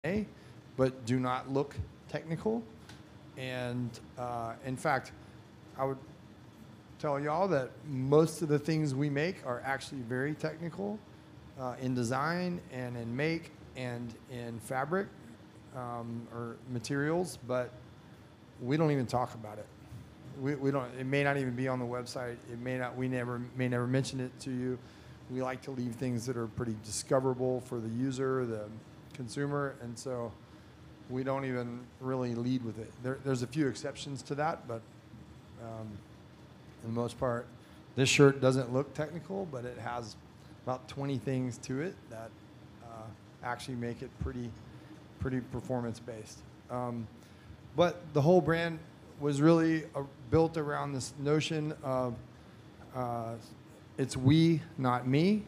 may, but do not look technical. And in fact, I would tell y'all that most of the things we make are actually very technical in design and in make and in fabric or materials, but we don't even talk about it. We don't. It may not even be on the website. It may not. We may never mention it to you. We like to leave things that are pretty discoverable for the user, the consumer, and so we don't even really lead with it. There's a few exceptions to that, but for the most part, this shirt doesn't look technical, but it has about 20 things to it that actually make it pretty performance-based. But the whole brand was really built around this notion of it's we, not me,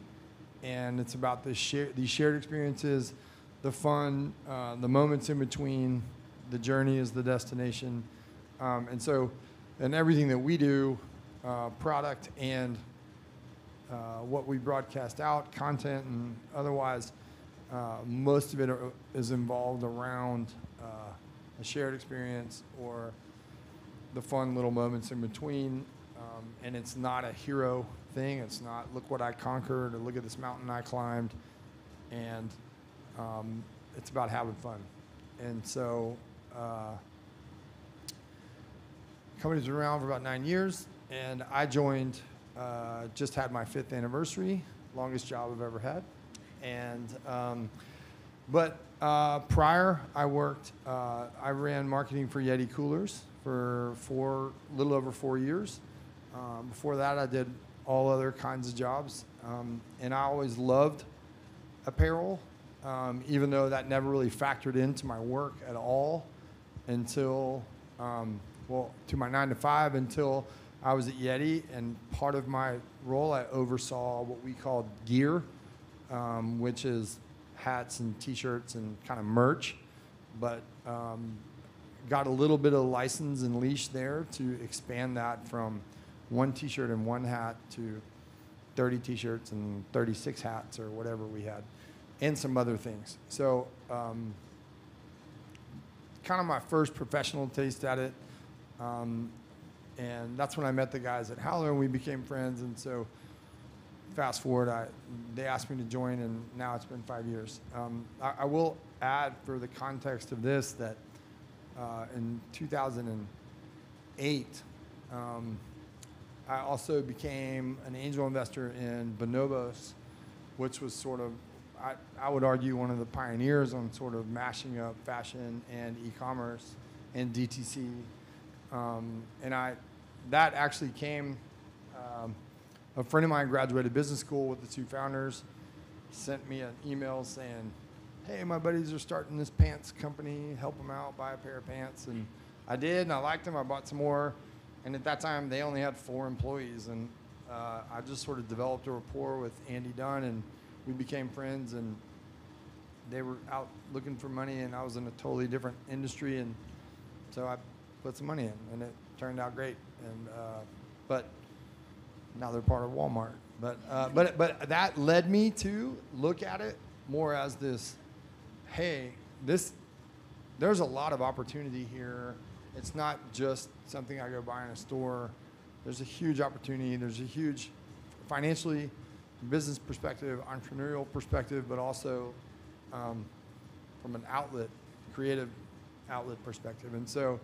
and it's about these shared experiences, the fun, the moments in between, the journey is the destination, and everything that we do, product and what we broadcast out, content and otherwise, most of it is involved around a shared experience or the fun little moments in between, and it's not a hero thing. It's not look what I conquered or look at this mountain I climbed, and it's about having fun. And so company's been around for about 9 years, and I joined, just had my 5th anniversary, longest job I've ever had. And but prior, I worked, I ran marketing for Yeti Coolers for little over 4 years. Before that, I did all other kinds of jobs, and I always loved apparel, even though that never really factored into my work at all until, to my 9 to 5 until I was at Yeti, and part of my role, I oversaw what we called gear, which is hats and T-shirts and kind of merch, but got a little bit of license and leash there to expand that from 1 T-shirt and 1 hat to 30 T-shirts and 36 hats or whatever we had, and some other things. So kind of my first professional taste at it, and that's when I met the guys at Howler and we became friends. And so fast forward, they asked me to join, and now it's been 5 years. I will add, for the context of this, that in 2008, I also became an angel investor in Bonobos, which was sort of, I would argue, one of the pioneers on sort of mashing up fashion and e-commerce and DTC. That actually came, a friend of mine graduated business school with the 2 founders, sent me an email saying, hey, my buddies are starting this pants company, help them out, buy a pair of pants. And I did, and I liked them. I bought some more. And at that time, they only had 4 employees. And I just sort of developed a rapport with Andy Dunn, and we became friends. And they were out looking for money, and I was in a totally different industry. And so I put some money in, and it turned out great. And but now they're part of Walmart. But that led me to look at it more as this, hey, there's a lot of opportunity here. It's not just something I go buy in a store. There's a huge opportunity. There's a huge financially, business perspective, entrepreneurial perspective, but also from an outlet, creative outlet perspective. And so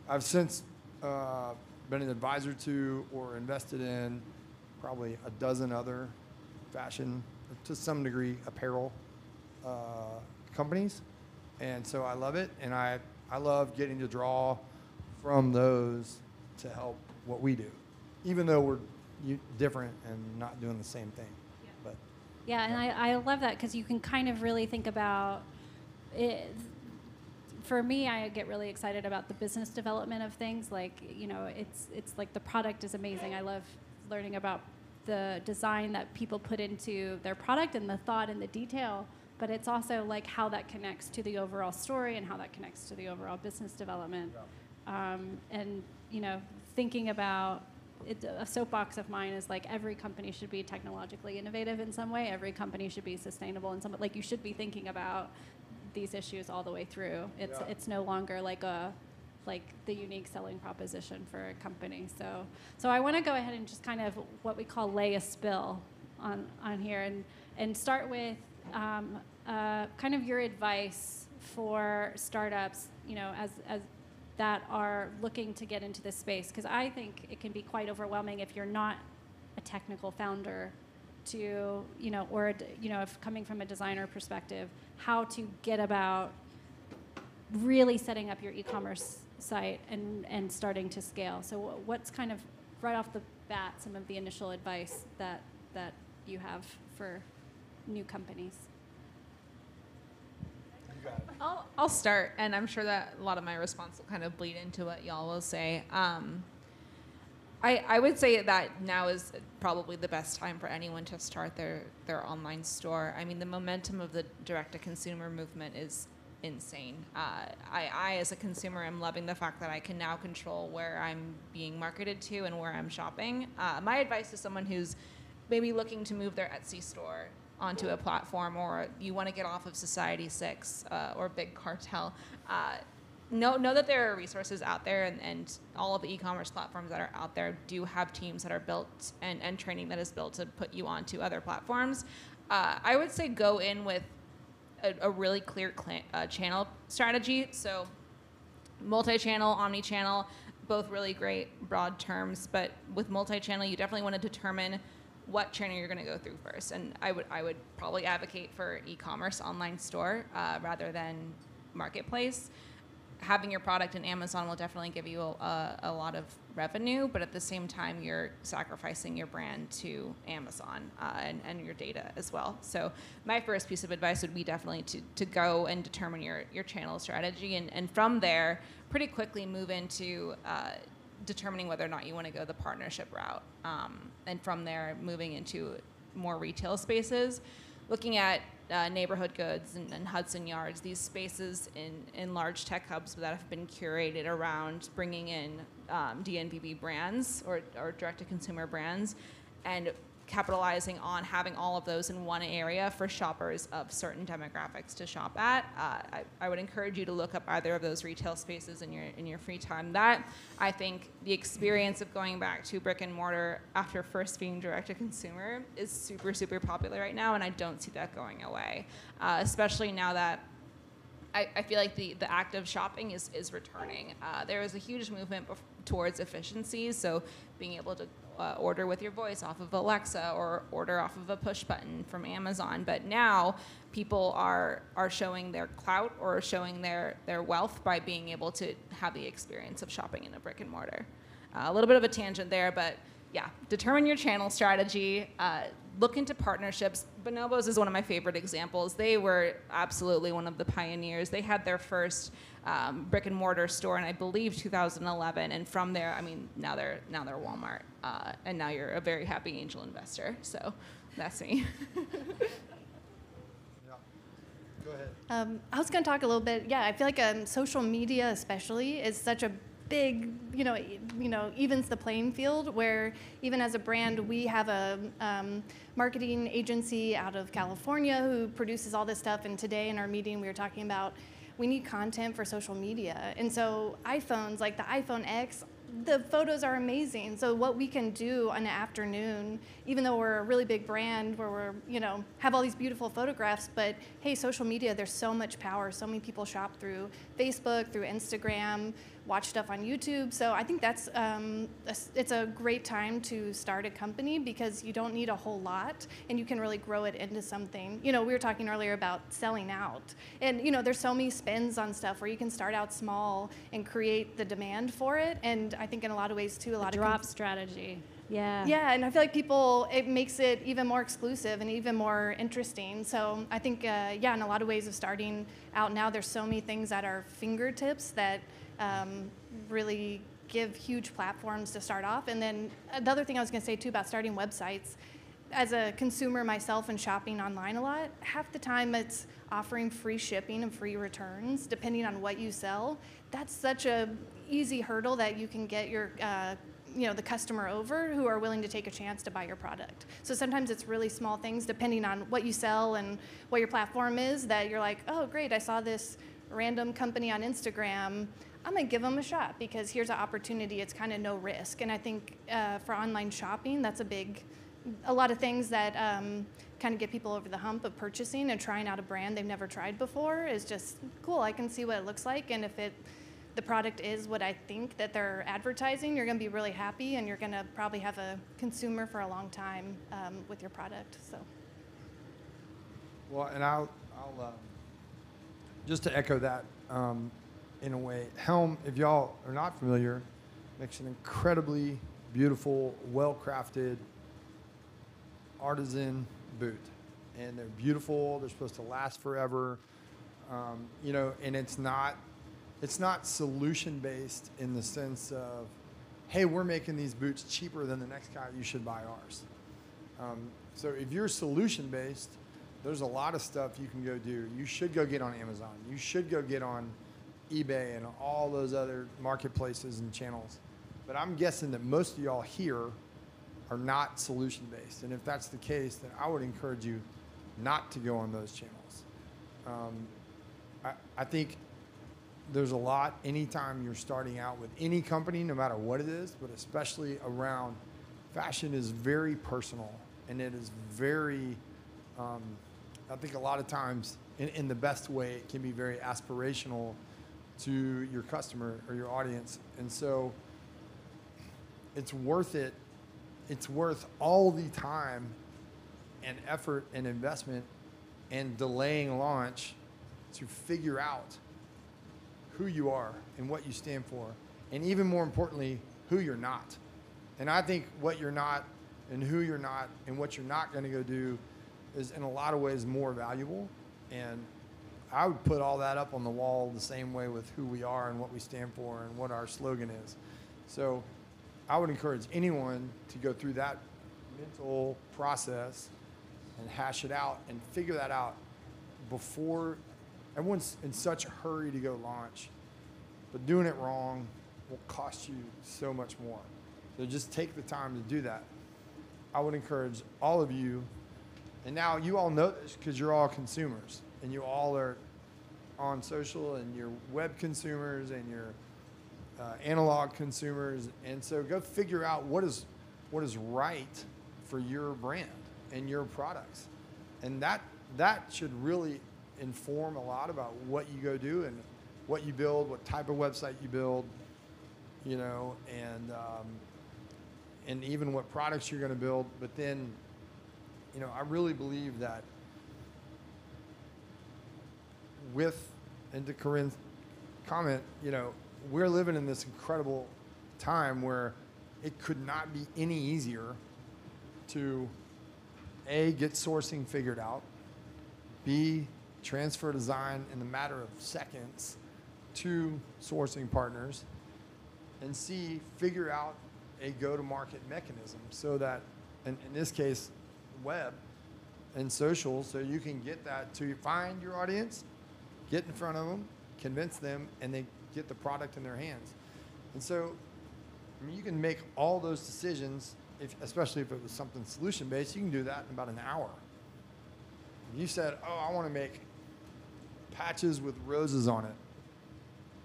I've since been an advisor to or invested in probably a dozen other fashion, to some degree, apparel companies. And so I love it, and I love getting to draw from those to help what we do, even though we're different and not doing the same thing. Yeah. But yeah, and I love that because you can kind of really think about it. For me, I get really excited about the business development of things. Like, it's like the product is amazing. I love learning about the design that people put into their product and the thought and the detail. But it's also like how that connects to the overall story and how that connects to the overall business development. Yeah. And thinking about it, a soapbox of mine is like every company should be technologically innovative in some way. Every company should be sustainable in some, like you should be thinking about these issues all the way through. It's no longer like the unique selling proposition for a company. So I want to go ahead and just kind of what we call lay a spill on here and start with kind of your advice for startups, as that are looking to get into this space, because I think it can be quite overwhelming if you're not a technical founder to, or, if coming from a designer perspective, how to get about really setting up your e-commerce site and starting to scale. So what's kind of right off the bat some of the initial advice that you have for new companies? I'll start, and I'm sure that a lot of my response will kind of bleed into what y'all will say. I would say that now is probably the best time for anyone to start their online store. I mean, the momentum of the direct-to-consumer movement is insane. I, as a consumer, am loving the fact that I can now control where I'm being marketed to and where I'm shopping. My advice to someone who's maybe looking to move their Etsy store onto a platform, or you want to get off of Society 6 or Big Cartel, know that there are resources out there, and all of the e-commerce platforms that are out there do have teams that are built and training that is built to put you onto other platforms. I would say go in with a really clear channel strategy. So multi-channel, omni-channel, both really great broad terms, but with multi-channel, you definitely want to determine what channel you're going to go through first. And I would probably advocate for e-commerce online store rather than marketplace. Having your product in Amazon will definitely give you a lot of revenue, but at the same time, you're sacrificing your brand to Amazon and your data as well. So my first piece of advice would be definitely to go and determine your channel strategy, and from there, pretty quickly move into determining whether or not you want to go the partnership route. And from there, moving into more retail spaces, looking at neighborhood goods and Hudson Yards, these spaces in large tech hubs that have been curated around bringing in DNVB brands or direct-to-consumer brands, and capitalizing on having all of those in one area for shoppers of certain demographics to shop at. I would encourage you to look up either of those retail spaces in your free time. That, I think, the experience of going back to brick and mortar after first being direct to consumer is super, super popular right now, and I don't see that going away, especially now that I feel like the act of shopping is returning. There is a huge movement towards efficiency, so being able to order with your voice off of Alexa or order off of a push button from Amazon. But now people are showing their clout or showing their wealth by being able to have the experience of shopping in a brick and mortar. A little bit of a tangent there, but yeah, determine your channel strategy. Look into partnerships. Bonobos is one of my favorite examples. They were absolutely one of the pioneers. They had their first brick and mortar store in, I believe, 2011, and from there, I mean, now they're Walmart, and now you're a very happy angel investor. So that's me. Yeah. Go ahead. I was going to talk a little bit. Yeah, I feel like social media, especially, is such a big, evens the playing field, where even as a brand, we have a marketing agency out of California who produces all this stuff. And today in our meeting, we were talking about we need content for social media. And so iPhones, like the iPhone X, the photos are amazing. So what we can do on an afternoon, even though we're a really big brand where we're, have all these beautiful photographs, but hey, social media, there's so much power. So many people shop through Facebook, through Instagram, watch stuff on YouTube. So I think that's it's a great time to start a company because you don't need a whole lot and you can really grow it into something. We were talking earlier about selling out, and there's so many spins on stuff where you can start out small and create the demand for it. And I think in a lot of ways too, a lot of drop strategy. Yeah. Yeah, and I feel like it makes it even more exclusive and even more interesting. So I think, in a lot of ways of starting out now, there's so many things at our fingertips that really give huge platforms to start off. And then the other thing I was going to say too about starting websites, as a consumer myself and shopping online a lot, half the time it's offering free shipping and free returns depending on what you sell. That's such a easy hurdle that you can get your the customer over who are willing to take a chance to buy your product. So sometimes it's really small things depending on what you sell and what your platform is that you're like, oh great, I saw this random company on Instagram. I'm gonna give them a shot because here's an opportunity. It's kind of no risk. And I think for online shopping, that's a lot of things that kind of get people over the hump of purchasing and trying out a brand they've never tried before is just cool. I can see what it looks like, and if the product is what I think that they're advertising, you're going to be really happy, and you're going to probably have a consumer for a long time with your product. So. Well, and I'll just to echo that in a way. Helm, if y'all are not familiar, makes an incredibly beautiful, well-crafted artisan boot, and they're beautiful. They're supposed to last forever, and it's not solution based in the sense of, hey, we're making these boots cheaper than the next guy, you should buy ours. So if you're solution based, there's a lot of stuff you can go do. You should go get on Amazon. You should go get on eBay and all those other marketplaces and channels. But I'm guessing that most of y'all here are not solution based. And if that's the case, then I would encourage you not to go on those channels. I think there's a lot anytime you're starting out with any company, no matter what it is, but especially around fashion is very personal, and it is very, I think a lot of times in the best way, it can be very aspirational to your customer or your audience. And so it's worth it. It's worth all the time and effort and investment and delaying launch to figure out who you are and what you stand for, and even more importantly, who you're not. And I think what you're not and who you're not and what you're not going to go do is in a lot of ways more valuable. And I would put all that up on the wall the same way with who we are and what we stand for and what our slogan is. So I would encourage anyone to go through that mental process and hash it out and figure that out before. Everyone's in such a hurry to go launch, but doing it wrong will cost you so much more. So just take the time to do that. I would encourage all of you, and now you all know this because you're all consumers, and you all are on social, and you're web consumers, and you're analog consumers, and so go figure out what is right for your brand and your products, and that should really inform a lot about what you go do and what you build, what type of website you build, and even what products you're going to build. But then, I really believe that and to Corinne's comment, we're living in this incredible time where it could not be any easier to A, get sourcing figured out, B, transfer design in the matter of seconds to sourcing partners, and C, figure out a go-to-market mechanism so that, in this case, web and social, so you can get that to find your audience, get in front of them, convince them, and they get the product in their hands. And so, you can make all those decisions, especially if it was something solution-based, you can do that in about an hour. If you said, I want to make patches with roses on it,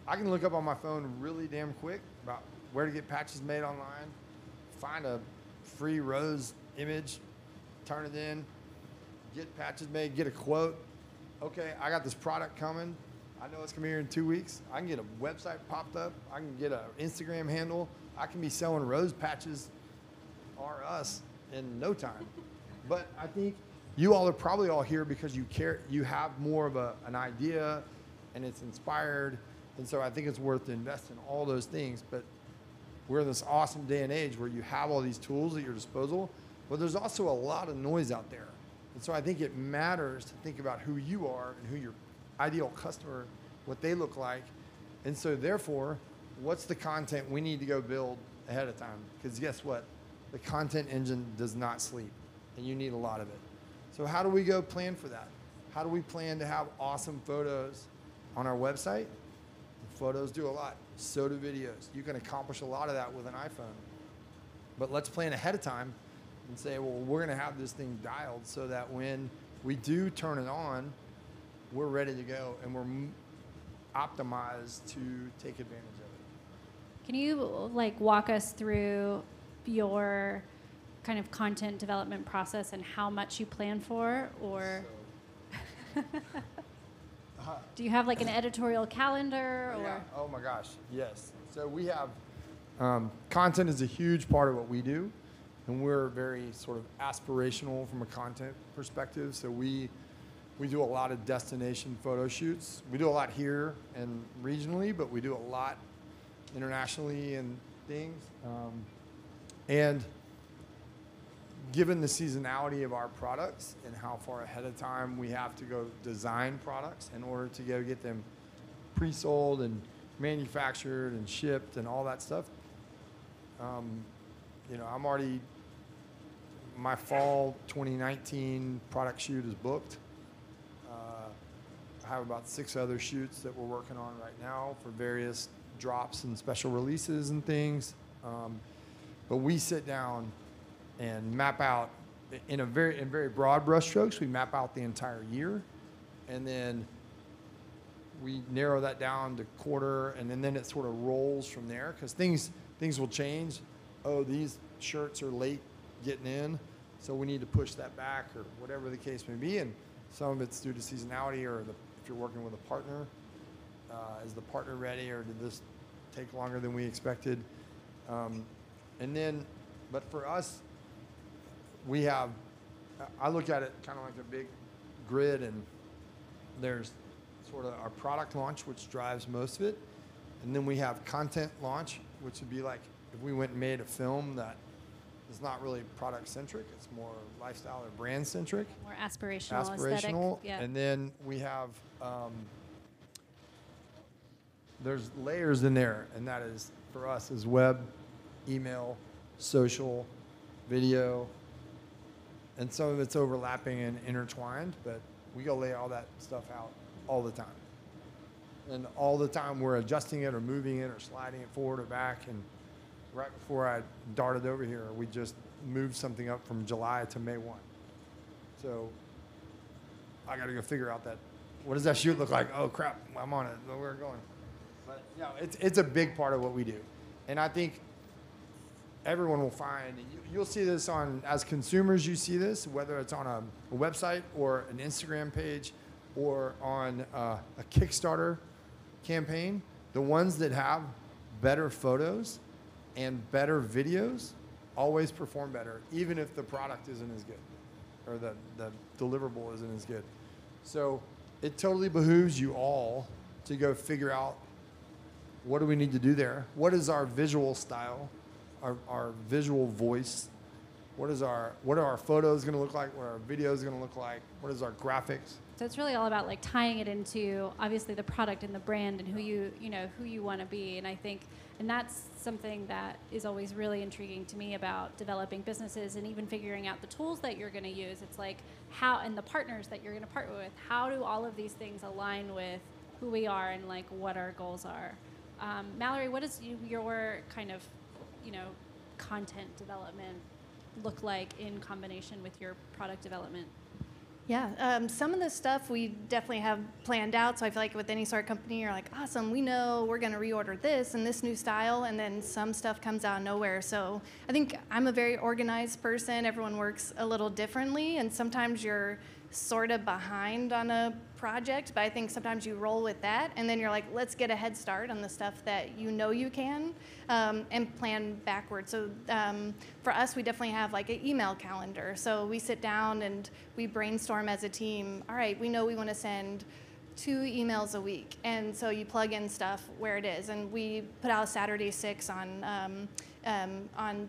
I can look up on my phone really damn quick about where to get patches made online, find a free rose image, turn it in, get patches made, get a quote. Okay, I got this product coming. I know it's coming here in 2 weeks. I can get a website popped up. I can get an Instagram handle. I can be selling rose patches or us in no time. But I think you all are probably all here because you care. You have more of an idea, and it's inspired. And so I think it's worth to invest in all those things. But we're in this awesome day and age where you have all these tools at your disposal, but there's also a lot of noise out there. And so I think it matters to think about who you are and who your ideal customer, what they look like. And so therefore, what's the content we need to go build ahead of time? Because guess what? The content engine does not sleep, and you need a lot of it. So how do we go plan for that? How do we plan to have awesome photos on our website? Photos do a lot. So do videos. You can accomplish a lot of that with an iPhone. But let's plan ahead of time and say, well, we're going to have this thing dialed so that when we do turn it on, we're ready to go and we're optimized to take advantage of it. Can you like walk us through your kind of content development process and how much you plan for, or do you have like an editorial calendar? Or Yeah. Oh my gosh, yes. So we have content is a huge part of what we do, and we're very sort of aspirational from a content perspective. So we do a lot of destination photo shoots. We do a lot here and regionally, but we do a lot internationally and things. And given the seasonality of our products and how far ahead of time we have to go design products in order to go get them pre-sold and manufactured and shipped and all that stuff, you know, I'm already, my fall 2019 product shoot is booked. I have about 6 other shoots that we're working on right now for various drops and special releases and things. But we sit down and map out in very broad brushstrokes. We map out the entire year, and then we narrow that down to quarter, and then it sort of rolls from there because things will change. Oh, these shirts are late getting in, so we need to push that back or whatever the case may be. And some of it's due to seasonality or if you're working with a partner, is the partner ready or did this take longer than we expected? But for us, we have, I look at it kind of like a big grid, and there's sort of our product launch, which drives most of it. And then we have content launch, which would be like if we went and made a film that is not really product centric, it's more lifestyle or brand centric. more aspirational, aesthetic? Yeah. And then we have, there's layers in there, and that is, for us, is web, email, social, video, and some of it's overlapping and intertwined, but we go lay all that stuff out all the time. And all the time we're adjusting it or moving it or sliding it forward or back. And right before I darted over here, we just moved something up from July to May 1. So I got to go figure out what does that shoot look like? Oh crap, I'm on it. Where we're going. But you know, it's a big part of what we do. And I think everyone will find, you'll see this as consumers, you see this, whether it's on a website or an Instagram page or on a Kickstarter campaign, the ones that have better photos and better videos always perform better, even if the product isn't as good or the deliverable isn't as good. So it totally behooves you all to go figure out what do we need to do there? What is our visual style, our visual voice? What are our photos going to look like? What are our videos going to look like? What is our graphics? So it's really all about like tying it into obviously the product and the brand and who you want to be. And I think, and that's something that is always really intriguing to me about developing businesses and even figuring out the tools that you're going to use. It's like how, and the partners that you're going to partner with, how do all of these things align with who we are and like what our goals are? Mallory, what is your kind of, content development look like in combination with your product development? Yeah, some of the stuff we definitely have planned out. So I feel like with any sort of company, you're like, awesome, we know we're going to reorder this and this new style, and then some stuff comes out of nowhere. So I think I'm a very organized person. Everyone works a little differently, and sometimes you're sort of behind on a project, but I think sometimes you roll with that, and then you're like, let's get a head start on the stuff that you can, and plan backwards. So for us, we definitely have like an email calendar. So we sit down and we brainstorm as a team. All right, we know we want to send 2 emails a week, and so you plug in stuff where it is, and we put out a Saturday 6 on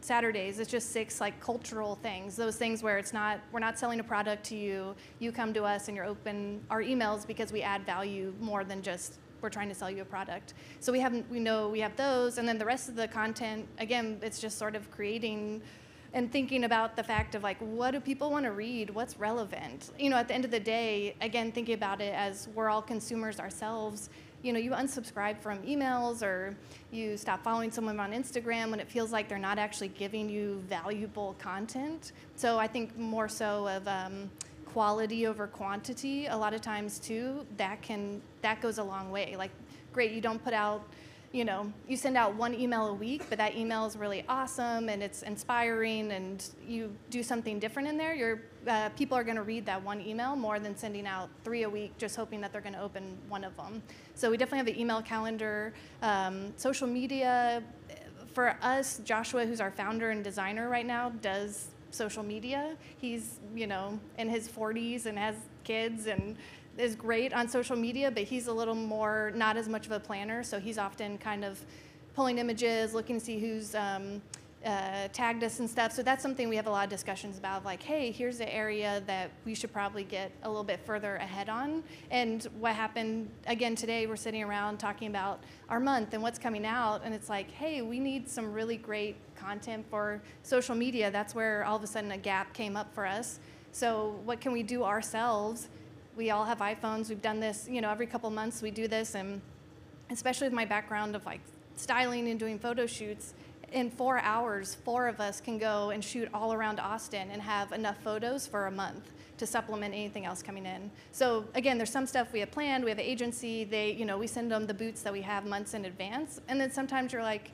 Saturdays. It's just 6 like cultural things, those things where we're not selling a product to you. You come to us and you're open our emails because we add value more than just we're trying to sell you a product. So we know we have those, and then the rest of the content, again, it's just sort of creating and thinking about the fact of like, what do people want to read? What's relevant? At the end of the day, again, thinking about it as we're all consumers ourselves. you know, you unsubscribe from emails or you stop following someone on Instagram when it feels like they're not actually giving you valuable content. So I think more so of quality over quantity a lot of times too, that goes a long way. Like, great, you don't put out, you know, you send out one email a week, but that email is really awesome and it's inspiring and you do something different in there, your people are going to read that one email more than sending out 3 a week just hoping that they're going to open one of them. So we definitely have an email calendar. Social media, for us, Joshua, who's our founder and designer right now, does social media. He's, you know, in his 40s and has kids and is great on social media, but he's a little more, not as much of a planner, so he's often kind of pulling images, looking to see who's tagged us and stuff. So that's something we have a lot of discussions about, like, hey, here's the area that we should probably get a little bit further ahead on. And what happened, again, today we're sitting around talking about our month and what's coming out, and it's like, hey, we need some really great content for social media. That's where all of a sudden a gap came up for us. So what can we do ourselves? We all have iPhones. We've done this, you know, every couple months we do this, and especially with my background of like styling and doing photo shoots, in 4 hours, 4 of us can go and shoot all around Austin and have enough photos for a month to supplement anything else coming in. So again, there's some stuff we have planned. We have an agency. They, you know, we send them the boots that we have months in advance, and then sometimes you're like,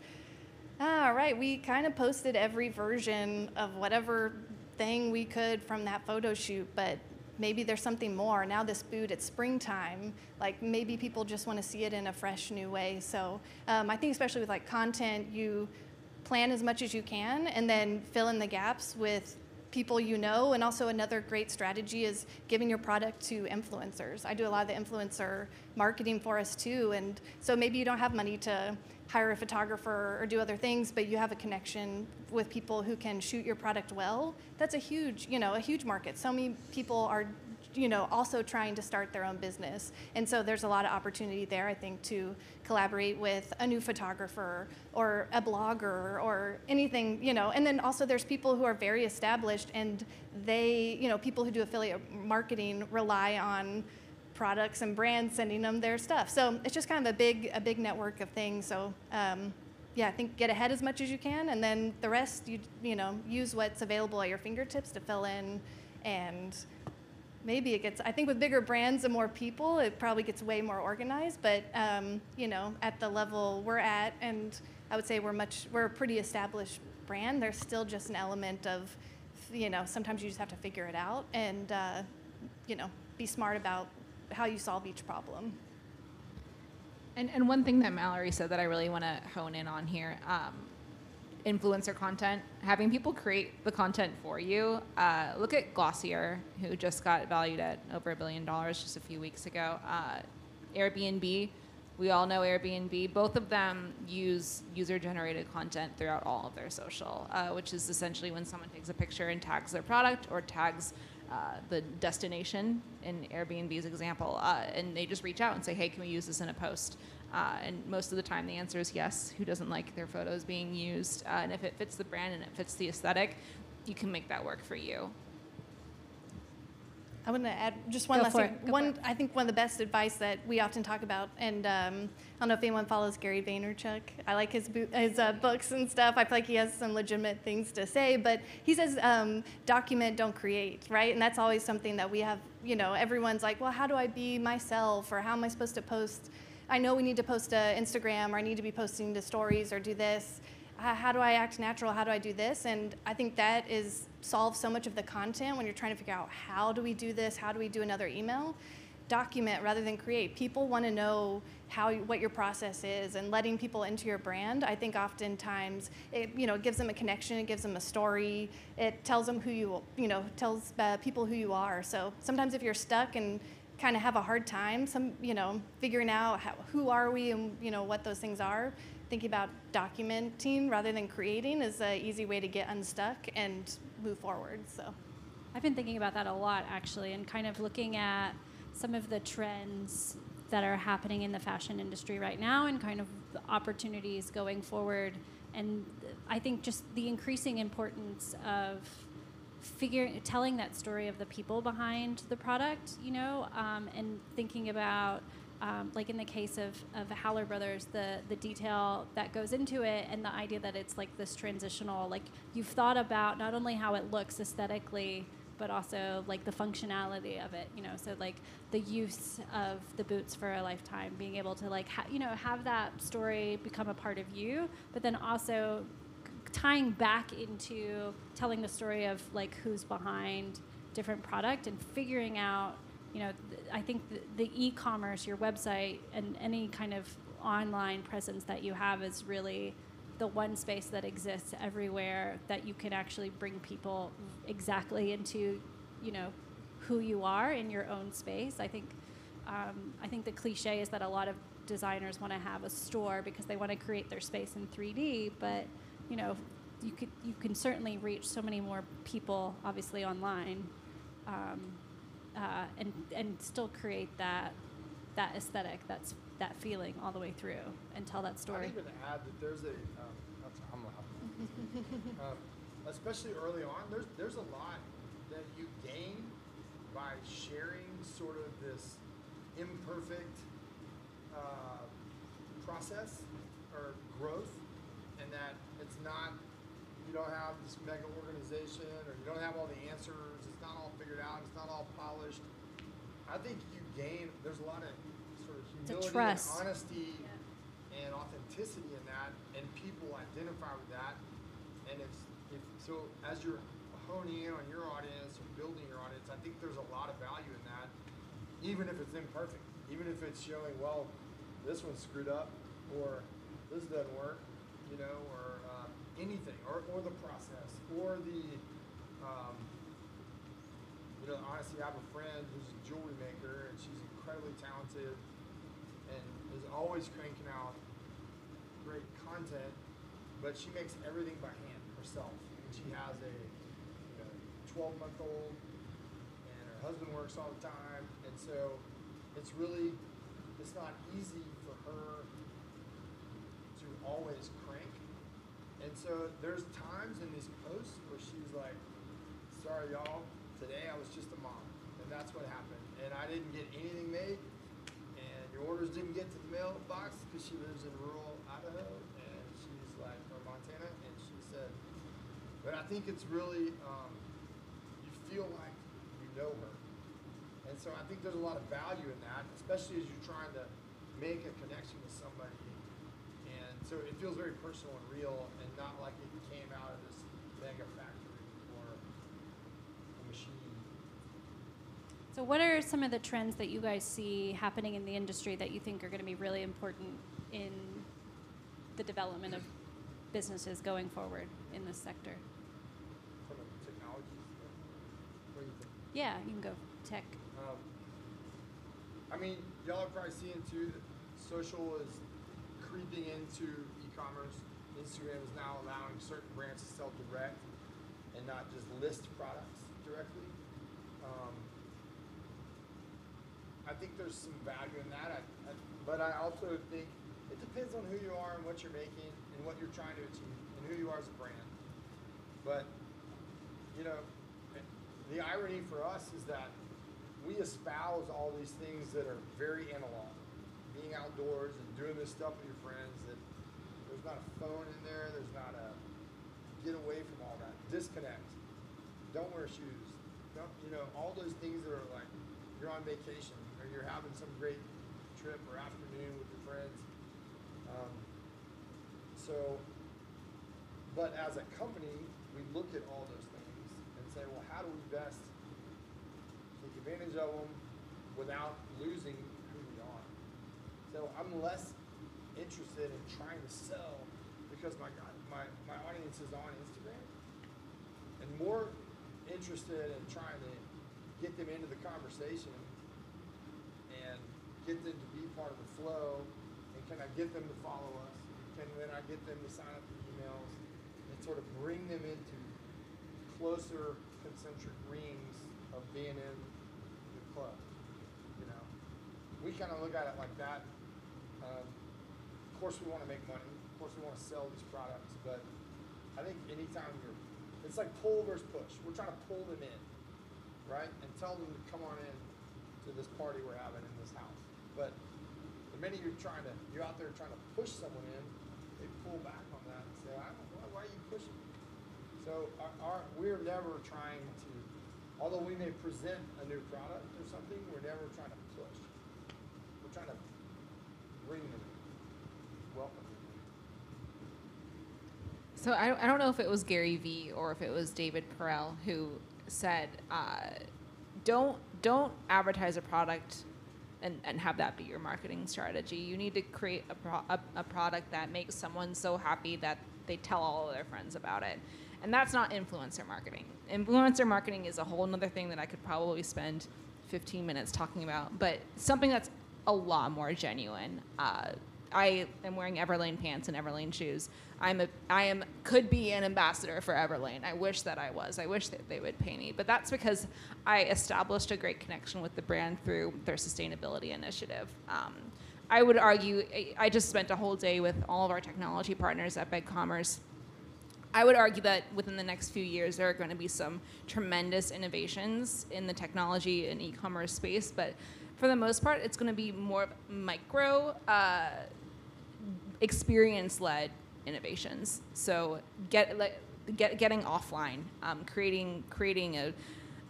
all right, we kind of posted every version of whatever thing we could from that photo shoot, but maybe there's something more. Now this boot, it's springtime. Like, maybe people just want to see it in a fresh new way. So I think especially with like content, you plan as much as you can and then fill in the gaps with people you know. And also another great strategy is giving your product to influencers. I do a lot of the influencer marketing for us too. And so maybe you don't have money to hire a photographer or do other things, but you have a connection with people who can shoot your product well. That's a huge, you know, a huge market. So many people are, you know, also trying to start their own business. And so there's a lot of opportunity there, I think, to collaborate with a new photographer or a blogger or anything, you know. And then also there's people who are very established and they, you know, people who do affiliate marketing rely on products and brands sending them their stuff. So it's just kind of a big network of things. So yeah, I think get ahead as much as you can, and then the rest, you know, use what's available at your fingertips to fill in. And maybe it gets, I think with bigger brands and more people, it probably gets way more organized. But you know, at the level we're at, and I would say we're a pretty established brand, there's still just an element of, you know, sometimes you just have to figure it out and you know, be smart about how you solve each problem. And one thing that Mallory said that I really want to hone in on here, influencer content, having people create the content for you. Look at Glossier, who just got valued at over $1 billion just a few weeks ago. Airbnb, we all know Airbnb. Both of them use user-generated content throughout all of their social, which is essentially when someone takes a picture and tags their product or tags the destination in Airbnb's example, and they just reach out and say, hey, can we use this in a post? And most of the time the answer is yes. Who doesn't like their photos being used? And if it fits the brand and it fits the aesthetic, you can make that work for you. I want to add just one last thing. I think one of the best advice that we often talk about, and I don't know if anyone follows Gary Vaynerchuk. I like his books and stuff. I feel like he has some legitimate things to say, but he says document, don't create, right? And that's always something that we have, you know, everyone's like, well, how do I be myself, or how am I supposed to post? I know we need to post to Instagram, or I need to be posting to stories or do this. How do I act natural? How do I do this? And I think that solves so much of the content when you're trying to figure out how do we do this? How do we do another email? Document rather than create. People want to know what your process is, and letting people into your brand. I think oftentimes it gives them a connection. It gives them a story. It tells them tells people who you are. So sometimes if you're stuck and kind of have a hard time, figuring out who are we and what those things are. Thinking about documenting rather than creating is an easy way to get unstuck and move forward. So, I've been thinking about that a lot actually, and kind of looking at some of the trends that are happening in the fashion industry right now, and kind of the opportunities going forward. And I think just the increasing importance of telling that story of the people behind the product, and thinking about like in the case of Howler Brothers, the detail that goes into it, and the idea that it's like this transitional, like you've thought about not only how it looks aesthetically, but also like the functionality of it, you know, so like the use of the boots for a lifetime, being able to like, have that story become a part of you, but then also tying back into telling the story of like who's behind different product and figuring out, you know, I think the e-commerce, your website, and any kind of online presence that you have is really the one space that exists everywhere that you can actually bring people exactly into, you know, who you are in your own space. I think the cliche is that a lot of designers want to have a store because they want to create their space in 3D, but you know, you can certainly reach so many more people, obviously online, and still create that aesthetic, that feeling all the way through, and tell that story. I'd even add that there's I'm laughing. Especially early on, there's a lot that you gain by sharing sort of this imperfect process or growth, and that it's not, you don't have this mega organization, or you don't have all the answers, it's not all figured out, it's not all polished. I think you gain, there's a lot of sort of humility and honesty and authenticity in that, and people identify with that. And if so, as you're honing in on your audience or building your audience, I think there's a lot of value in that, even if it's imperfect, even if it's showing, well, this one's screwed up, or this doesn't work, you know, or anything, or the process, or the, you know, honestly, I have a friend who's a jewelry maker, and she's incredibly talented, and is always cranking out great content, but she makes everything by hand herself. And she has a 12-month-old, and her husband works all the time, and so it's not easy for her to always crank. And so there's times in these posts where she's like, sorry y'all, today I was just a mom, and that's what happened, and I didn't get anything made, and your orders didn't get to the mailbox, because she lives in rural Idaho, and she's like, or Montana, and she said, but I think it's really, you feel like you know her. And so I think there's a lot of value in that, especially as you're trying to make a connection with somebody. And so it feels very personal and real, and not like it came out of this mega factory or a machine. So what are some of the trends that you guys see happening in the industry that you think are going to be really important in the development of businesses going forward in this sector? From a technology standpoint, what do you think? Yeah, you can go tech. I mean, y'all are probably seeing too that social is creeping into e-commerce. Instagram is now allowing certain brands to sell direct and not just list products directly. I think there's some value in that, but I also think it depends on who you are and what you're making and what you're trying to achieve and who you are as a brand. But, you know, the irony for us is that we espouse all these things that are very analog. Being outdoors and doing this stuff with your friends, that there's not a phone in there, there's not a get away from all that. Disconnect. Don't wear shoes. Don't, you know, all those things that are like you're on vacation or you're having some great trip or afternoon with your friends. But as a company, we look at all those things and say, well, how do we best take advantage of them without losing who we are? So I'm less interested in trying to sell because my audience is on Instagram, and more interested in trying to get them into the conversation and get them to be part of the flow, and can I get them to follow us? Can then I get them to sign up for emails and sort of bring them into closer concentric rings of being in the club? You know, we kind of look at it like that. Of course we want to make money. Of course we want to sell these products, but I think anytime it's like pull versus push. We're trying to pull them in, right? And tell them to come on in to this party we're having in this house. But minute you're out there trying to push someone in, they pull back on that and say, why are you pushing me? So we're never trying to, although we may present a new product or something, we're never trying to push. We're trying to bring them in, welcome them in. So I don't know if it was Gary Vee or if it was David Perel who said, don't advertise a product and have that be your marketing strategy. You need to create a product that makes someone so happy that they tell all of their friends about it. And that's not influencer marketing. Influencer marketing is a whole other thing that I could probably spend 15 minutes talking about, but something that's a lot more genuine. I am wearing Everlane pants and Everlane shoes. Could be an ambassador for Everlane. I wish that I was. I wish that they would pay me. But that's because I established a great connection with the brand through their sustainability initiative. I would argue, I just spent a whole day with all of our technology partners at Big Commerce. I would argue that within the next few years, there are going to be some tremendous innovations in the technology and e-commerce space, but for the most part, it's going to be more micro, experience-led innovations. So getting offline, creating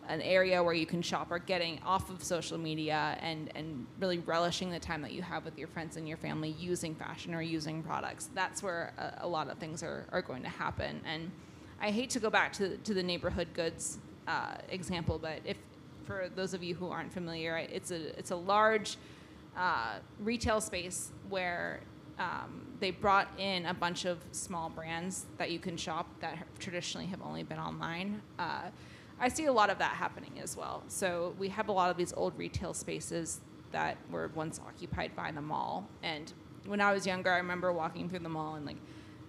an area where you can shop, or getting off of social media and really relishing the time that you have with your friends and your family using fashion or using products. That's where a lot of things are going to happen. And I hate to go back to the neighborhood goods example, but for those of you who aren't familiar, it's a large retail space where they brought in a bunch of small brands that you can shop that traditionally have only been online. I see a lot of that happening as well. So we have a lot of these old retail spaces that were once occupied by the mall. And when I was younger, I remember walking through the mall and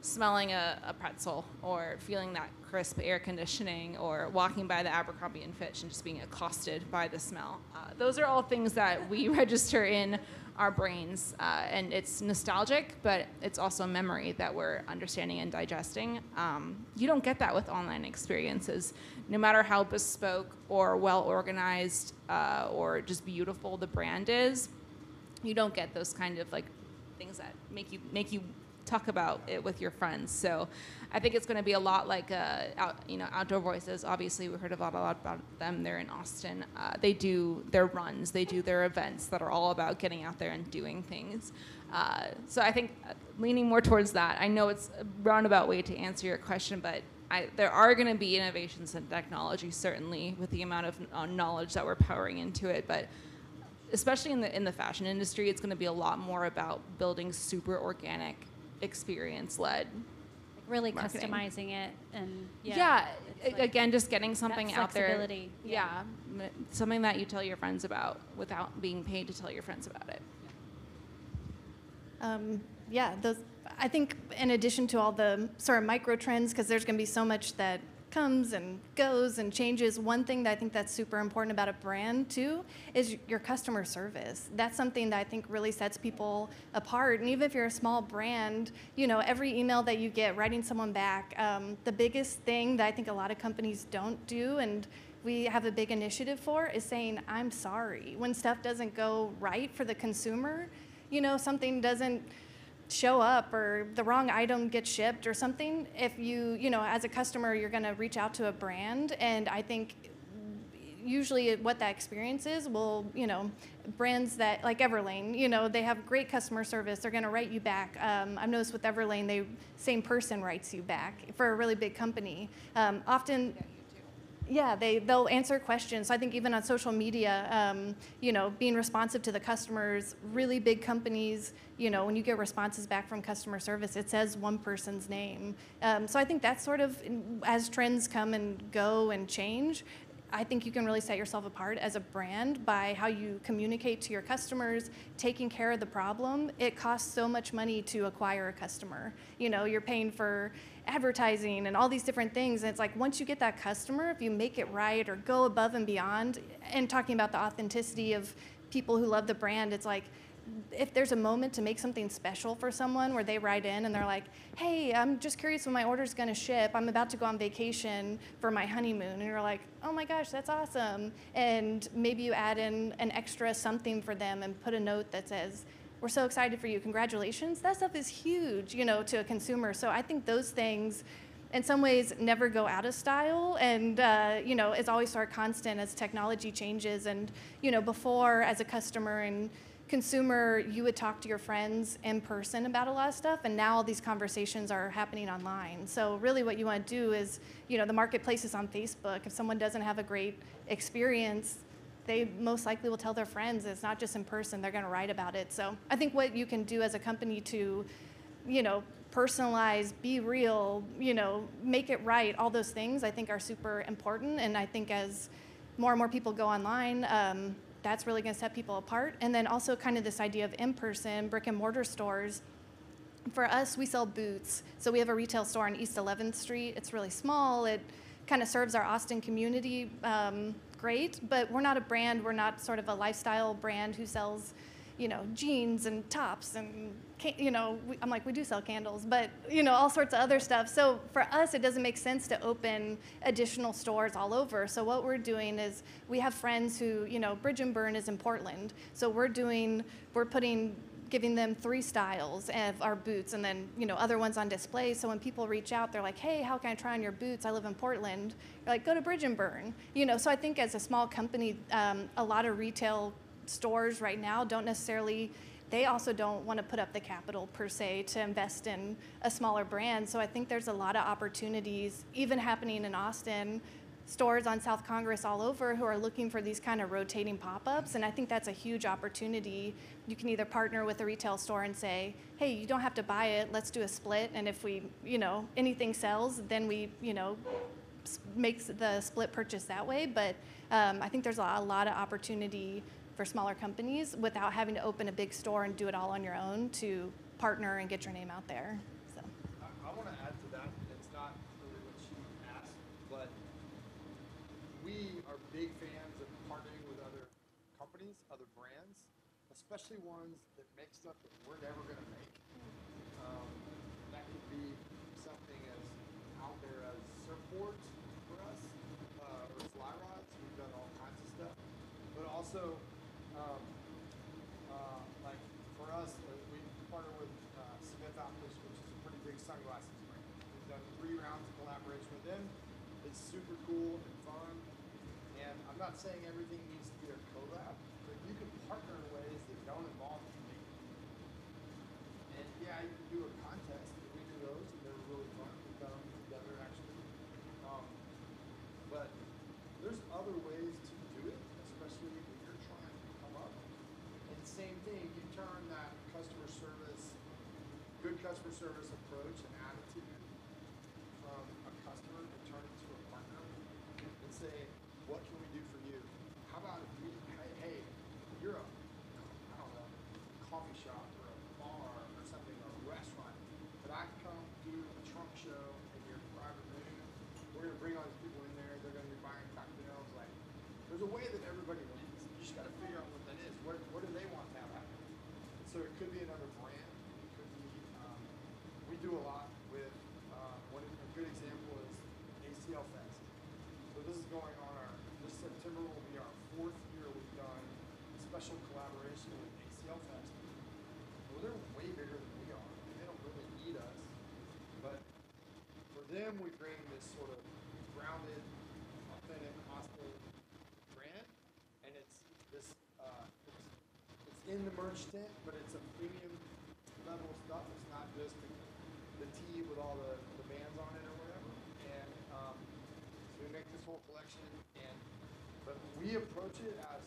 smelling a pretzel, or feeling that crisp air conditioning, or walking by the Abercrombie & Fitch and just being accosted by the smell. Those are all things that we register in our brains, and it's nostalgic, but it's also memory that we're understanding and digesting. You don't get that with online experiences. No matter how bespoke or well-organized or just beautiful the brand is, you don't get those kind of things that make you talk about it with your friends. So I think it's going to be a lot like Outdoor Voices. Obviously, we heard a lot about them. They're in Austin. They do their runs. They do their events that are all about getting out there and doing things. So I think leaning more towards that. I know it's a roundabout way to answer your question, but there are going to be innovations in technology, certainly, with the amount of knowledge that we're powering into it. But especially in the fashion industry, it's going to be a lot more about building super organic, experience-led, really marketing. Customizing it, and again, just getting something out there. Yeah, something that you tell your friends about without being paid to tell your friends about it. I think in addition to all the sort of micro trends, because there's going to be so much that comes and goes and changes, one thing that I think that's super important about a brand too is your customer service. That's something that I think really sets people apart. And even if you're a small brand, every email that you get, writing someone back, the biggest thing that I think a lot of companies don't do, and we have a big initiative for, is saying, I'm sorry. When stuff doesn't go right for the consumer, something doesn't show up or the wrong item gets shipped or something, if you as a customer, you're going to reach out to a brand. And I think usually what that experience is, brands that like Everlane, they have great customer service. They're going to write you back. I've noticed with Everlane, same person writes you back for a really big company. Often, they'll answer questions. So I think even on social media, being responsive to the customers, really big companies, when you get responses back from customer service, it says one person's name. So I think that's sort of, as trends come and go and change, I think you can really set yourself apart as a brand by how you communicate to your customers, taking care of the problem. It costs so much money to acquire a customer. You're paying for advertising and all these different things. And it's like, once you get that customer, if you make it right or go above and beyond, and talking about the authenticity of people who love the brand, it's like, if there's a moment to make something special for someone where they write in and they're like, hey, I'm just curious when my order's going to ship. I'm about to go on vacation for my honeymoon. And you're like, oh my gosh, that's awesome. And maybe you add in an extra something for them and put a note that says, we're so excited for you, congratulations. That stuff is huge, you know, to a consumer. So I think those things, in some ways, never go out of style, and you know, it's always sort of constant as technology changes. And you know, before, as a customer and consumer, you would talk to your friends in person about a lot of stuff, and now all these conversations are happening online. So really, what you want to do is, you know, the marketplace is on Facebook. If someone doesn't have a great experience, they most likely will tell their friends. It's not just in person, they're going to write about it. So I think what you can do as a company to, you know, personalize, be real, you know, make it right, all those things I think are super important. And I think as more and more people go online, that's really going to set people apart. And then also kind of this idea of in-person, brick and mortar stores. For us, we sell boots. So we have a retail store on East 11th Street. It's really small. It kind of serves our Austin community great, but we're not a brand. We're not sort of a lifestyle brand who sells, you know, jeans and tops and, you know, I'm like, we do sell candles, but, you know, all sorts of other stuff. So for us, it doesn't make sense to open additional stores all over. So what we're doing is we have friends who, you know, Bridge and Burn is in Portland. So giving them 3 styles of our boots and then, you know, other ones on display. So when people reach out, they're like, hey, how can I try on your boots? I live in Portland. You're like, go to Bridge and Burn. You know, so I think as a small company, a lot of retail stores right now don't necessarily, they also don't want to put up the capital per se to invest in a smaller brand. So I think there's a lot of opportunities, even happening in Austin, stores on South Congress all over who are looking for these kind of rotating pop-ups. And I think that's a huge opportunity. You can either partner with a retail store and say, hey, you don't have to buy it, let's do a split. And if we, you know, anything sells, then we, you know, makes the split purchase that way. But I think there's a lot of opportunity for smaller companies without having to open a big store and do it all on your own to partner and get your name out there. So. I want to add to that. It's not really what she asked, but we are big fans of partnering with other companies, other brands, especially ones that make stuff that we're never going to make. That could be something as out there as surfboards for us, or fly rods. We've done all kinds of stuff, but also like for us, we partner with Smith Optics, which is a pretty big sunglasses brand. We've done 3 rounds of collaboration with them. It's super cool and fun. And I'm not saying everything needs to be a collab, but you can partner in ways that don't involve you. And yeah, you can do a contest. We do those, and they're really fun. We've done them together, actually. But there's other ways to do it, especially when you're trying to come up. And same thing, you turn that good customer service approach and attitude from a customer and turn it to a partner and say, what can we do for you? How about if hey, you're I don't know, coffee shop or a bar or something, or a restaurant, but I can come do a trunk show in your private room. We're going to bring all these people in there. They're going to be buying cocktails. Like, there's a way that everybody wins. You just got to figure out what that is. What do they want to have happen? So it could be another brand. It could be, we do a lot with, a good example is ACL Fest. So this is going on this September will be our 4th year we've done a special collaboration with ACL Fest. Well, they're way bigger than we are. They don't really need us. But for them, we bring this sort of grounded, authentic, Austin brand. And it's this, it's in the merch tent, but it's a premium level of stuff. It's not just the tee with all the bands on it or whatever. And so we make this whole collection, but we approach it as,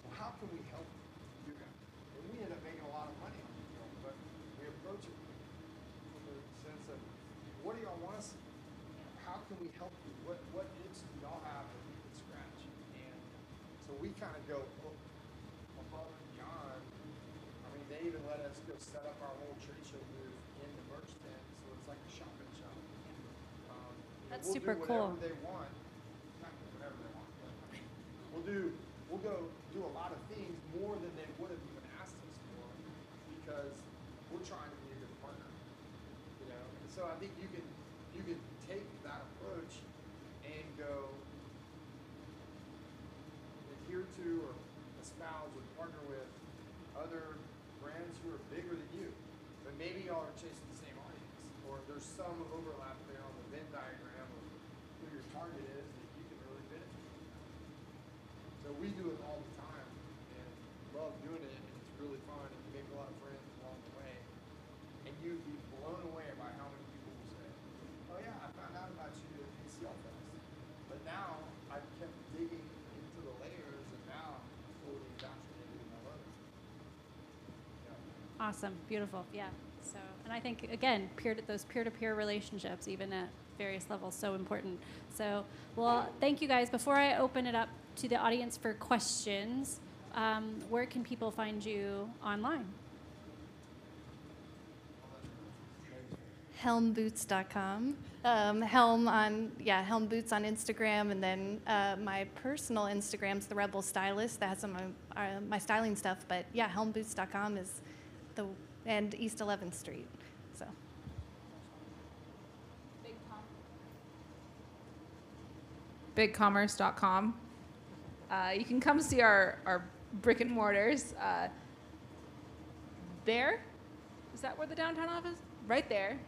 well, how can we help you guys? And we end up making a lot of money on it, but we approach it from the sense of, what do y'all want us? How can we help you? What itch do y'all have that we can scratch? And so we kind of go above and beyond. I mean, they even let us go set up our whole trade show booth in the merch tent, so it's like a shop and shop. That's we'll super do cool. whatever they want. Not whatever they want, but I mean, we'll go do a lot of things more than they would have even asked us for, because we're trying to be a good partner. You know, and so I think you can take that approach and go adhere to or espouse or partner with other brands who are y'all are chasing the same audience, or there's some overlap there on the Venn diagram of who your target is that you can really benefit from. So we do it all the time and love doing it, and it's really fun, and you make a lot of friends along the way. And you'd be blown away by how many people will say, oh yeah, I found out about you at ACL Fest. But now I've kept digging into the layers, and now I'm fully indoctrinated in my learning. Yeah. Awesome, beautiful, yeah. So, and I think again, those peer-to-peer relationships, even at various levels, so important. So, well, thank you guys. Before I open it up to the audience for questions, where can people find you online? Helmboots.com. Helm Boots on Instagram, and then my personal Instagram's The Rebel Stylist. That has some of my styling stuff. But yeah, helmboots.com is and East 11th Street. So. Bigcommerce.com. You can come see our brick and mortars. There, is that where the downtown office? Right there,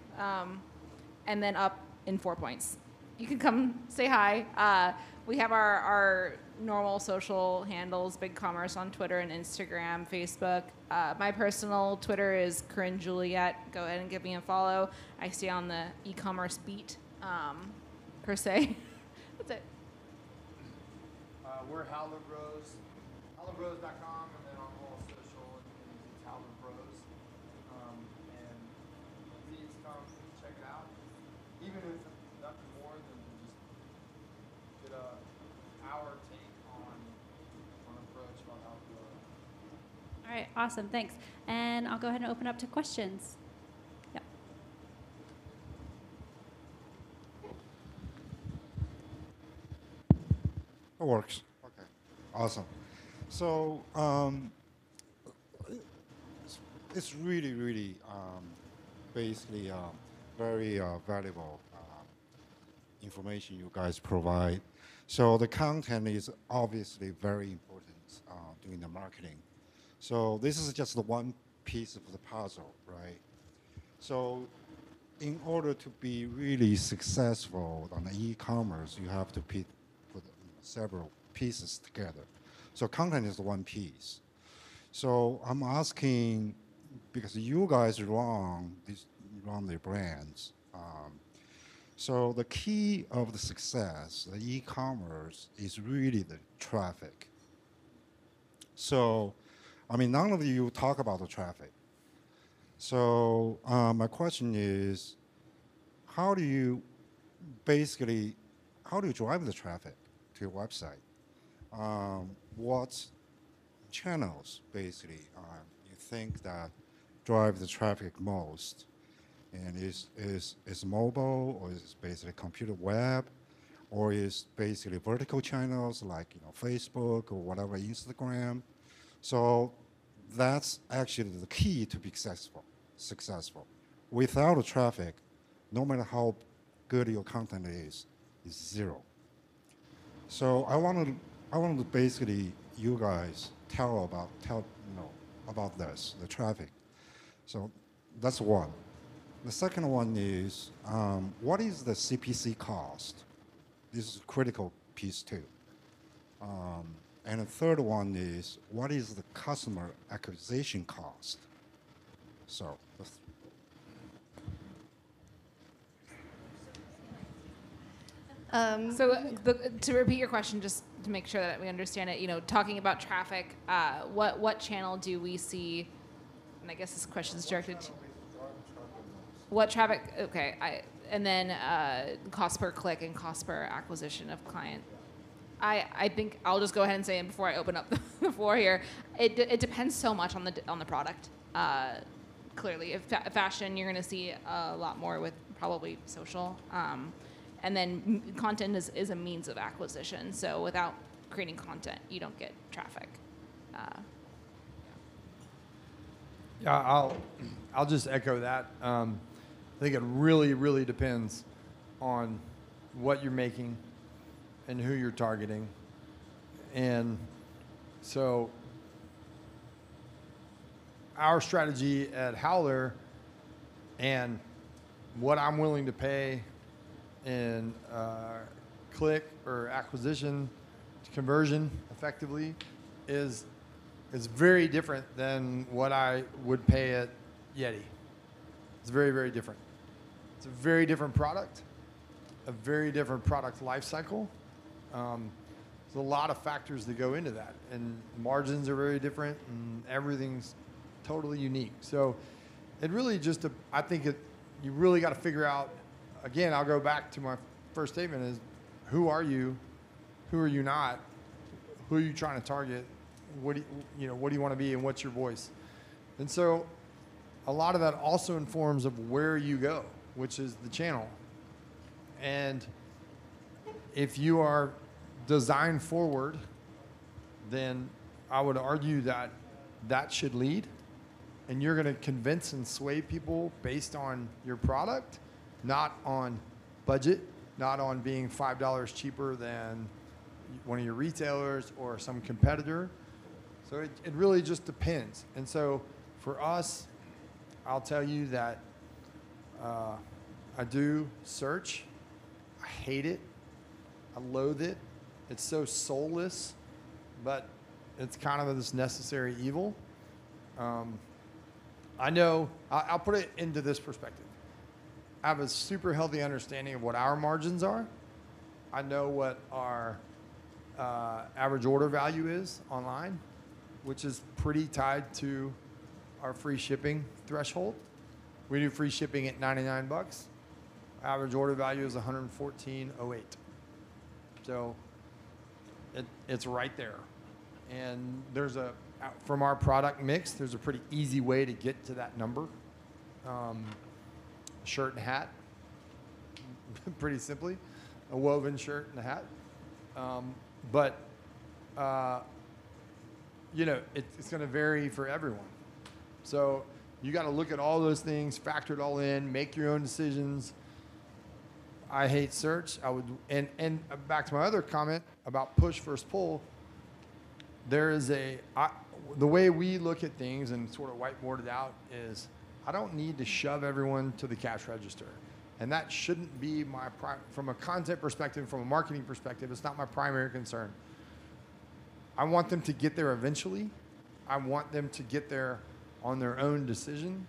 and then up in 4 Points. You can come say hi. We have our normal social handles, Big Commerce on Twitter and Instagram, Facebook. My personal Twitter is Corinne Juliet. Go ahead and give me a follow. I stay on the e-commerce beat, per se. That's it. We're Howler Bros. HowlerBros.com, and then on all social, it's Howler Bros. And please come check it out. Even if it's nothing more than just get our take on approach about how to do it. All right, awesome, thanks. And I'll go ahead and open up to questions. Yep. It works. Okay. Awesome. So it's really, really basically very valuable information you guys provide. So the content is obviously very important during the marketing. So this is just the one piece of the puzzle, right? So in order to be really successful on the e-commerce, you have to put several pieces together. So content is one piece. So I'm asking, because you guys run the brands, so the key of the success, the e-commerce, is really the traffic. So, I mean, none of you talk about the traffic. So my question is, how do you drive the traffic to your website? What channels, basically, you think that drive the traffic most? And is mobile, or is it basically computer web, or is basically vertical channels like Facebook or whatever, Instagram? So that's actually the key to be successful. Without the traffic, no matter how good your content is zero. So I wanted to basically you guys tell about this, the traffic. So that's one. The second one is, what is the CPC cost? This is a critical piece too. And the third one is, what is the customer acquisition cost? So. To repeat your question, just to make sure that we understand it, talking about traffic, what channel do we see? And I guess this question is directed to what traffic? Okay, and then cost per click and cost per acquisition of client. I think I'll just go ahead and say it before I open up the floor here. It depends so much on the product. Clearly, if fashion, you're going to see a lot more with probably social. And then content is a means of acquisition. So without creating content, you don't get traffic. Yeah, I'll just echo that. I think it really, really depends on what you're making and who you're targeting. And so our strategy at Howler and what I'm willing to pay in click or acquisition conversion effectively is very different than what I would pay at Yeti. It's very, very different. It's a very different product, a very different product life cycle. There's a lot of factors that go into that, and margins are very different, and everything's totally unique. So it really just, I think you really got to figure out, again, I'll go back to my first statement is, who are you? Who are you not? Who are you trying to target? What do you want to be, and what's your voice? And so a lot of that also informs of where you go, which is the channel. And if you are design forward, then I would argue that that should lead, and you're going to convince and sway people based on your product, not on budget, not on being $5 cheaper than one of your retailers or some competitor. So it really just depends. And so for us, I'll tell you that I do search. I hate it. I loathe it. It's so soulless, but it's kind of this necessary evil. I know, I'll put it into this perspective. I have a super healthy understanding of what our margins are. I know what our average order value is online, which is pretty tied to our free shipping threshold. We do free shipping at $99. Average order value is $114.08. So it's right there. And from our product mix, there's a pretty easy way to get to that number. Shirt and hat, pretty simply, a woven shirt and a hat. But it's going to vary for everyone. So you got to look at all those things, factor it all in, make your own decisions. I hate search. And back to my other comment about push versus pull. There is the way we look at things and sort of whiteboarded out is, I don't need to shove everyone to the cash register. And that shouldn't be from a content perspective, from a marketing perspective, it's not my primary concern. I want them to get there eventually. I want them to get there on their own decision,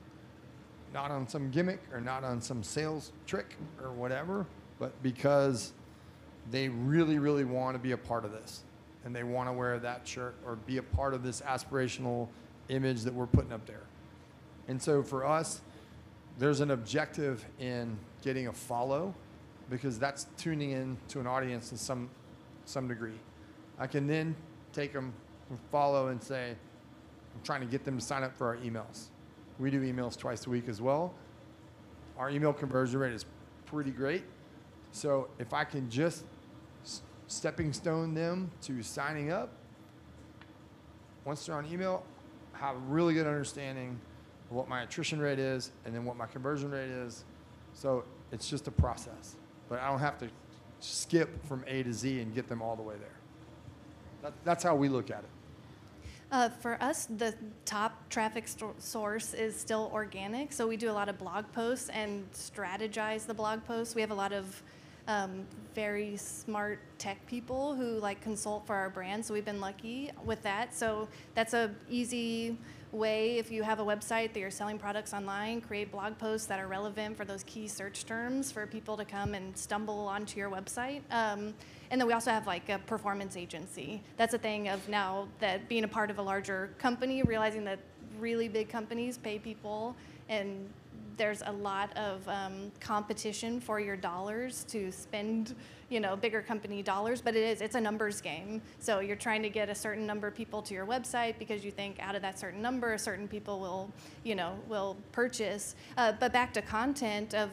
not on some gimmick or not on some sales trick or whatever, but because they really, really want to be a part of this. And they want to wear that shirt or be a part of this aspirational image that we're putting up there. And so for us, there's an objective in getting a follow, because that's tuning in to an audience in some degree. I can then take them and follow and say, I'm trying to get them to sign up for our emails. We do emails twice a week as well. Our email conversion rate is pretty great. So if I can just stepping stone them to signing up, once they're on email, have a really good understanding of what my attrition rate is and then what my conversion rate is. So it's just a process. But I don't have to skip from A to Z and get them all the way there. That's how we look at it. For us, the top traffic source is still organic. So we do a lot of blog posts and strategize the blog posts. We have a lot of very smart tech people who consult for our brand. So we've been lucky with that. So that's a easy way. If you have a website that you're selling products online, create blog posts that are relevant for those key search terms for people to come and stumble onto your website. And then we also have a performance agency. That's a thing of now that being a part of a larger company, realizing that really big companies pay people, and there's a lot of competition for your dollars to spend, bigger company dollars, but it's a numbers game. So you're trying to get a certain number of people to your website because you think out of that certain number, certain people will purchase. But back to content, of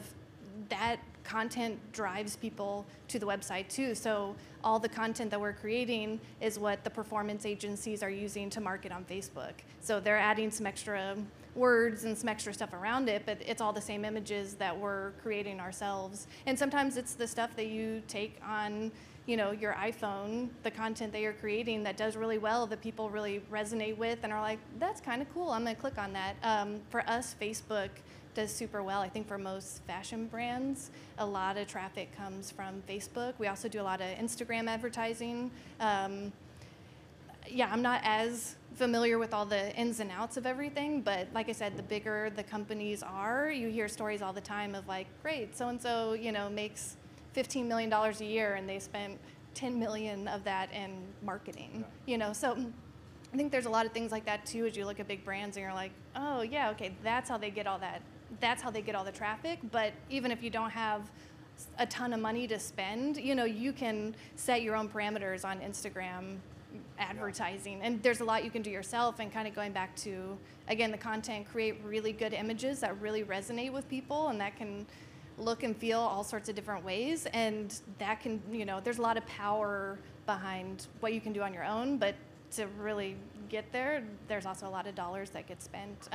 that content drives people to the website too. So all the content that we're creating is what the performance agencies are using to market on Facebook. So they're adding some extra words and some extra stuff around it, but it's all the same images that we're creating ourselves. And sometimes it's the stuff that you take on, your iPhone, the content that you're creating that does really well, that people really resonate with and are like, that's kind of cool, I'm gonna click on that. For us, Facebook does super well. I think for most fashion brands, a lot of traffic comes from Facebook. We also do a lot of Instagram advertising. Yeah, I'm not as familiar with all the ins and outs of everything, but like I said, the bigger the companies are, you hear stories all the time of like, great, so-and-so, makes $15 million a year and they spent 10 million of that in marketing, so I think there's a lot of things like that too as you look at big brands and you're like, oh yeah, okay, that's how they get all that, that's how they get all the traffic. But even if you don't have a ton of money to spend, you can set your own parameters on Instagram advertising, and there's a lot you can do yourself. And kind of going back to, again, the content, create really good images that really resonate with people, and that can look and feel all sorts of different ways, and that can, there's a lot of power behind what you can do on your own. But to really get there, there's also a lot of dollars that get spent.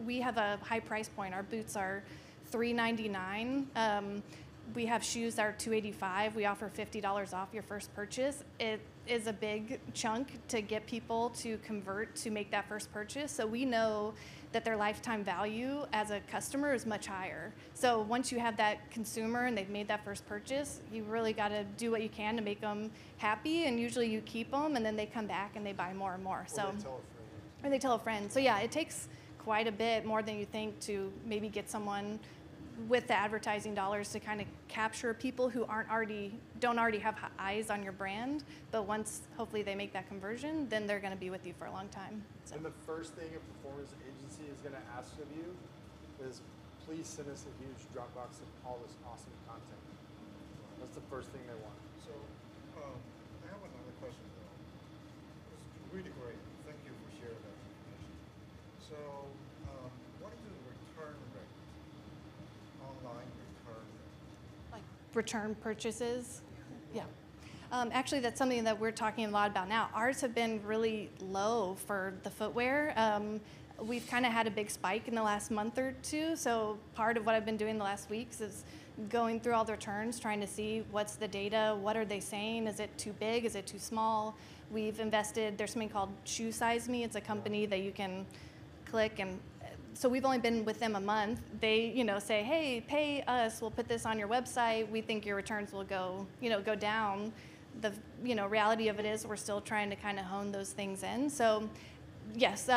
We have a high price point. Our boots are $399. We have shoes that are $285. We offer $50 off your first purchase. It is a big chunk to get people to convert to make that first purchase. So we know that their lifetime value as a customer is much higher. So once you have that consumer and they've made that first purchase, you really got to do what you can to make them happy. And usually you keep them, and then they come back and they buy more and more. Or they tell a friend. So yeah, it takes quite a bit more than you think to maybe get someone with the advertising dollars to kind of capture people who don't already have eyes on your brand, but once hopefully they make that conversion, then they're going to be with you for a long time. So. And the first thing a performance agency is going to ask of you is, please send us a huge Dropbox of all this awesome content. That's the first thing they want. So I have another question though. It's really great. Thank you for sharing that information. So what is the return rate? Online return rate? Like return purchases? Yeah. Actually, that's something that we're talking a lot about now. Ours have been really low for the footwear. We've kind of had a big spike in the last month or two. So part of what I've been doing the last weeks is going through all the returns, trying to see what's the data, what are they saying, is it too big, is it too small? We've invested, there's something called Shoe Size Me. It's a company that you can click, and so we've only been with them a month. They, say, hey, pay us, we'll put this on your website. We think your returns will go down. The, reality of it is we're still trying to kind of hone those things in. So yes,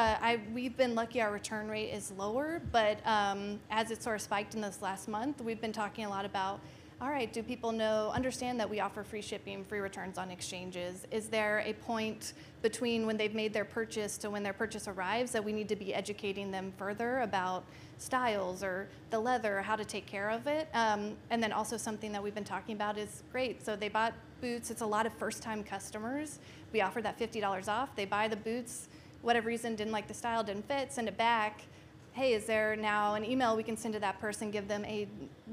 we've been lucky our return rate is lower, but as it sort of spiked in this last month, we've been talking a lot about, all right, do people understand that we offer free shipping, free returns on exchanges? Is there a point between when they've made their purchase to when their purchase arrives that we need to be educating them further about styles or the leather, how to take care of it? And then also something that we've been talking about is, great, so they bought boots. It's a lot of first-time customers. We offer that $50 off. They buy the boots, whatever reason, didn't like the style, didn't fit, send it back. Hey, is there now an email we can send to that person, give them a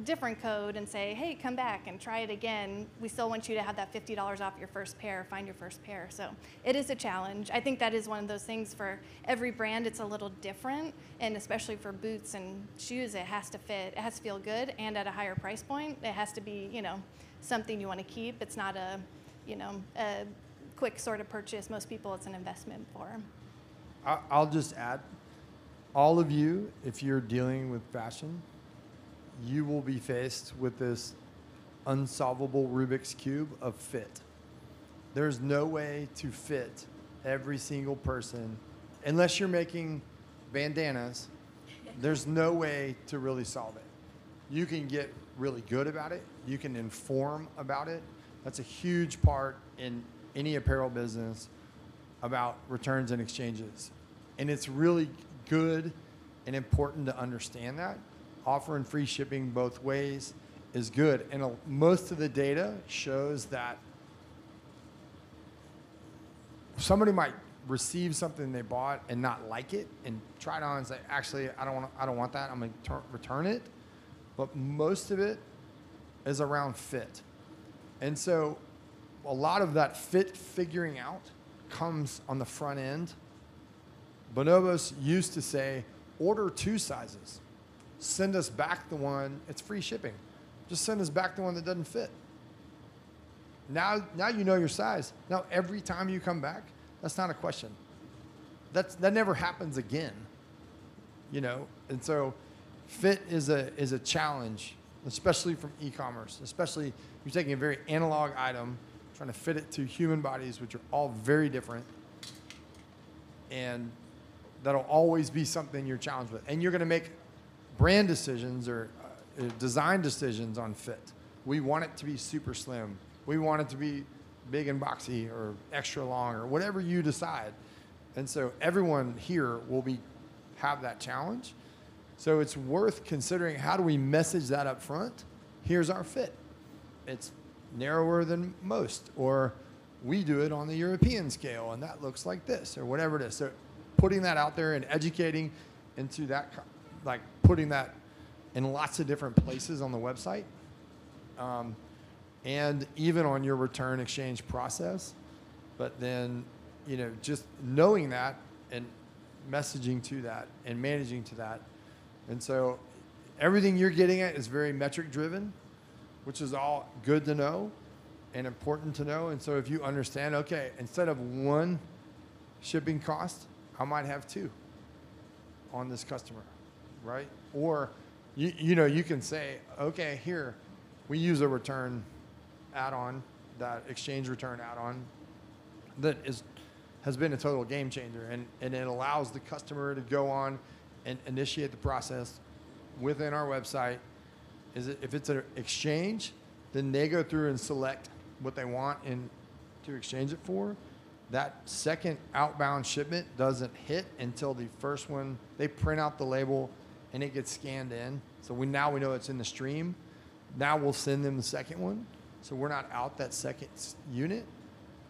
different code and say, hey, come back and try it again. We still want you to have that $50 off your first pair, find your first pair. So it is a challenge. I think that is one of those things for every brand. It's a little different, and especially for boots and shoes, it has to fit. It has to feel good, and at a higher price point, it has to be, something you want to keep. It's not a quick sort of purchase. Most people, it's an investment for. I'll just add, all of you, if you're dealing with fashion, you will be faced with this unsolvable Rubik's Cube of fit. There's no way to fit every single person, unless you're making bandanas, there's no way to really solve it. You can get really good about it. You can inform about it. That's a huge part in any apparel business about returns and exchanges. And it's really good and important to understand that. Offering free shipping both ways is good. And most of the data shows that somebody might receive something they bought and not like it and try it on and say, actually, I don't want that. I'm going to return it. But most of it is around fit. And so a lot of that fit figuring out comes on the front end. Bonobos used to say, order 2 sizes. Send us back the one, it's free shipping. Just send us back the one that doesn't fit. Now you know your size. Now every time you come back, that's not a question. That never happens again. And so fit is a challenge, especially from e-commerce. Especially you're taking a very analog item, trying to fit it to human bodies, which are all very different, and that'll always be something you're challenged with. And you're going to make brand decisions or design decisions on fit. We want it to be super slim. We want it to be big and boxy or extra long or whatever you decide. And so everyone here will have that challenge. So it's worth considering, how do we message that up front? Here's our fit. It's narrower than most, or we do it on the European scale and that looks like this, or whatever it is. So putting that out there and educating into that, like putting that in lots of different places on the website, and even on your return exchange process. But then, just knowing that and messaging to that and managing to that. And so everything you're getting at is very metric driven, which is all good to know and important to know. And so if you understand, okay, instead of one shipping cost, I might have two on this customer, right? Or you can say, okay, here, we use a return add-on, that exchange return add-on that has been a total game changer, and it allows the customer to go on and initiate the process within our website. If it's an exchange, then they go through and select what they want to exchange it for. That second outbound shipment doesn't hit until the first one. They print out the label and it gets scanned in. So now we know it's in the stream. Now we'll send them the second one. So we're not out that second unit.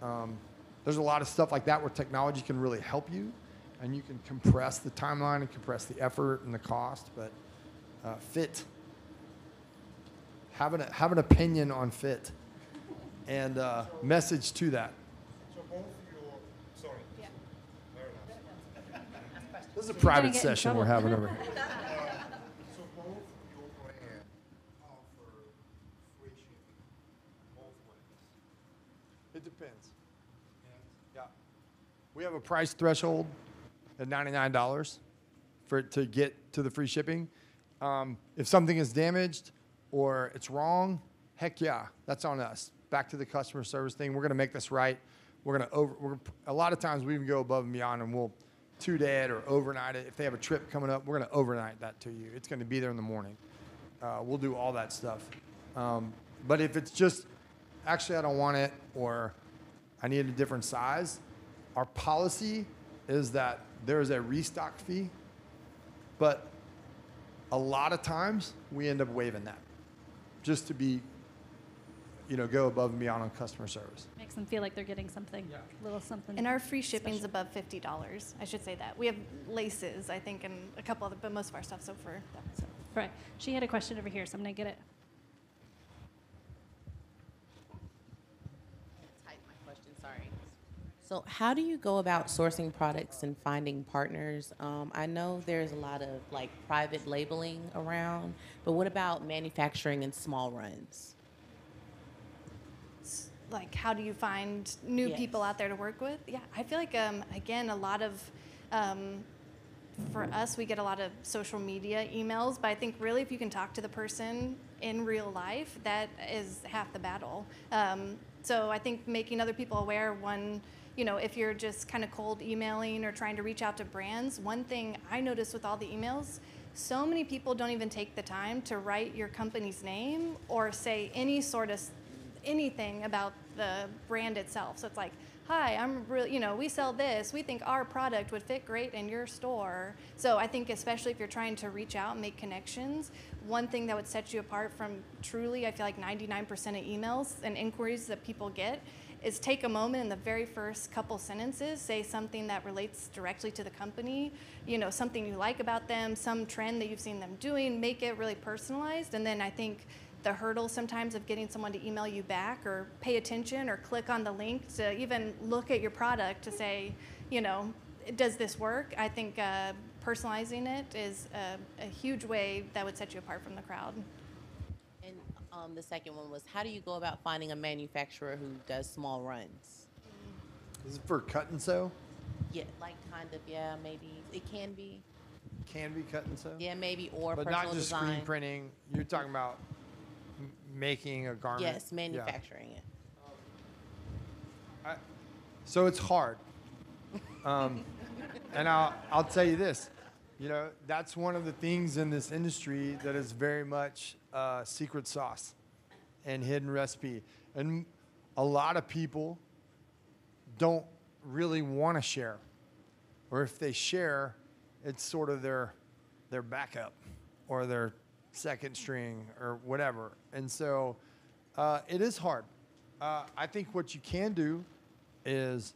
There's a lot of stuff like that where technology can really help you, and you can compress the timeline and compress the effort and the cost. But fit, have an opinion on fit, and message to that. So both your, sorry. Yeah. Very nice. This is a You're gonna private get in session we're trouble. having over here. So both your brand offer free shipping both ways. It depends. Yeah. We have a price threshold at $99 for it to get to the free shipping. If something is damaged or it's wrong, heck yeah, that's on us. Back to the customer service thing. We're going to make this right. A lot of times we even go above and beyond, and we'll 2-day it or overnight it. If they have a trip coming up, we're going to overnight that to you. It's going to be there in the morning. We'll do all that stuff. But if it's just, actually I don't want it, or I need a different size, our policy is that there is a restock fee, but a lot of times we end up waiving that just to be, go above and beyond on customer service. Makes them feel like they're getting something, a little something. And our free shipping's special. above $50. I should say that. We have laces, I think, and a couple other, but most of our stuff's so for that. So. Right. She had a question over here, so I'm going to get it. Type my question, sorry. So how do you go about sourcing products and finding partners? I know there's a lot of private labeling around, but what about manufacturing in small runs? Like, how do you find new Yes. people out there to work with? Yeah, I feel like, again, a lot of, for us, we get a lot of social media emails, but I think really if you can talk to the person in real life, that is half the battle. So I think making other people aware, if you're just kind of cold emailing or trying to reach out to brands, one thing I noticed with all the emails, so many people don't even take the time to write your company's name or say anything about the brand itself. So it's like, hi, I'm really, we sell this. We think our product would fit great in your store. So I think especially if you're trying to reach out and make connections, one thing that would set you apart from truly, I feel like 99% of emails and inquiries that people get is take a moment in the very first couple sentences, say something that relates directly to the company, something you like about them, some trend that you've seen them doing, make it really personalized. And then I think the hurdle sometimes of getting someone to email you back or pay attention or click on the link to even look at your product to say, does this work? I think personalizing it is a huge way that would set you apart from the crowd. And the second one was, how do you go about finding a manufacturer who does small runs? Is it for cut and sew? Yeah, maybe. It can be. can be cut and sew. Yeah, maybe, or But personal not just design. screen printing. You're talking about making a garment. Yes, Yeah. manufacturing it. So it's hard. And I'll tell you this, that's one of the things in this industry that is very much secret sauce and hidden recipe. And a lot of people don't really want to share. Or if they share, it's sort of their backup or their second string or whatever. And so it is hard. I think what you can do is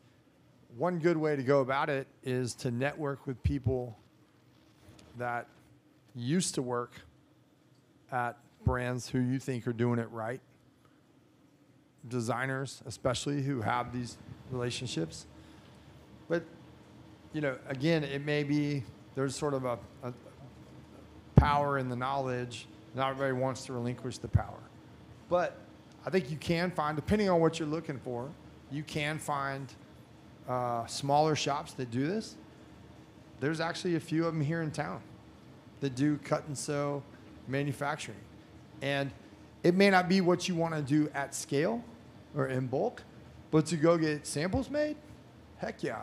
one good way to go about it is to network with people that used to work at brands who you think are doing it right. Designers, especially, who have these relationships. But, again, it may be there's sort of a power in the knowledge. Not everybody wants to relinquish the power. But I think you can find, depending on what you're looking for, you can find smaller shops that do this. There's actually a few of them here in town that do cut and sew manufacturing. And it may not be what you want to do at scale or in bulk, but to go get samples made, heck yeah.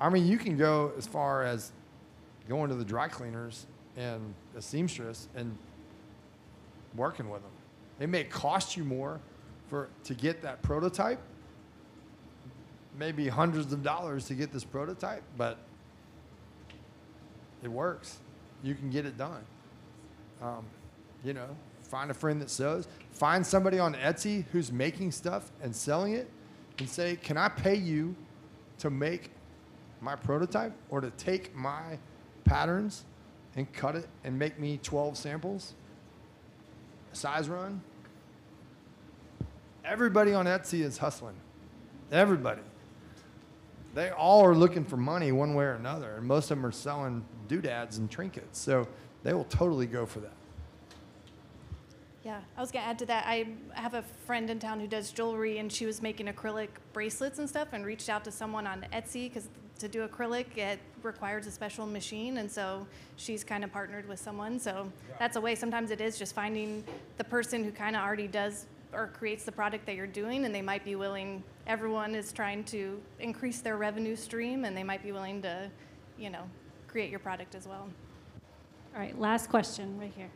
I mean, you can go as far as going to the dry cleaners and a seamstress and working with them. It may cost you more to get that prototype, maybe hundreds of dollars to get this prototype, but it works. You can get it done. Find a friend that sews. Find somebody on Etsy who's making stuff and selling it and say, can I pay you to make my prototype or to take my patterns and cut it and make me 12 samples? Size run. Everybody on Etsy is hustling. Everybody. They all are looking for money one way or another, and most of them are selling doodads and trinkets, so they will totally go for that. Yeah, I was gonna add to that. I have a friend in town who does jewelry, and she was making acrylic bracelets and stuff, and reached out to someone on Etsy because to do acrylic it requires a special machine, and so she's kind of partnered with someone. So that's a way. Sometimes it is just finding the person who kind of already does or creates the product that you're doing, and they might be willing. Everyone is trying to increase their revenue stream, and they might be willing to, create your product as well. All right, last question right here.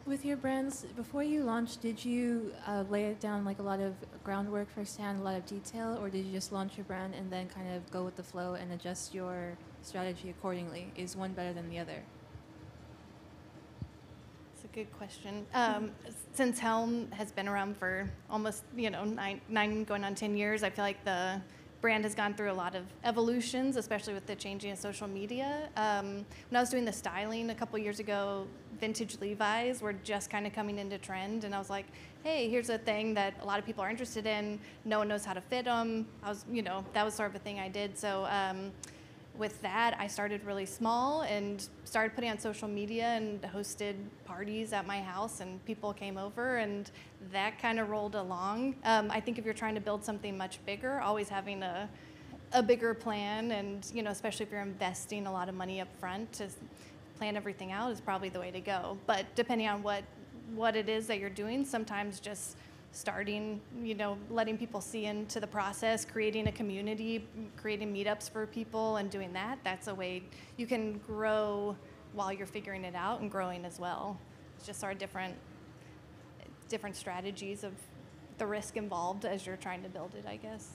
With your brands, before you launched, did you lay it down like a lot of groundwork firsthand, a lot of detail, or did you just launch your brand and then kind of go with the flow and adjust your strategy accordingly? Is one better than the other? It's a good question. Since Helm has been around for almost, 9 going on 10 years, I feel like the brand has gone through a lot of evolutions, especially with the changing of social media. When I was doing the styling a couple years ago, vintage Levi's were just kind of coming into trend, and I was like, hey, here's a thing that a lot of people are interested in. No one knows how to fit them. That was sort of a thing I did. So with that, I started really small and started putting on social media and hosted parties at my house, and people came over, and that kind of rolled along. I think if you're trying to build something much bigger, always having a bigger plan, and especially if you're investing a lot of money up front to plan everything out, is probably the way to go. But depending on what it is that you're doing, sometimes just starting, letting people see into the process, creating a community, creating meetups for people and doing that, that's a way you can grow while you're figuring it out and growing as well. It's just sort of different strategies of the risk involved as you're trying to build it, I guess.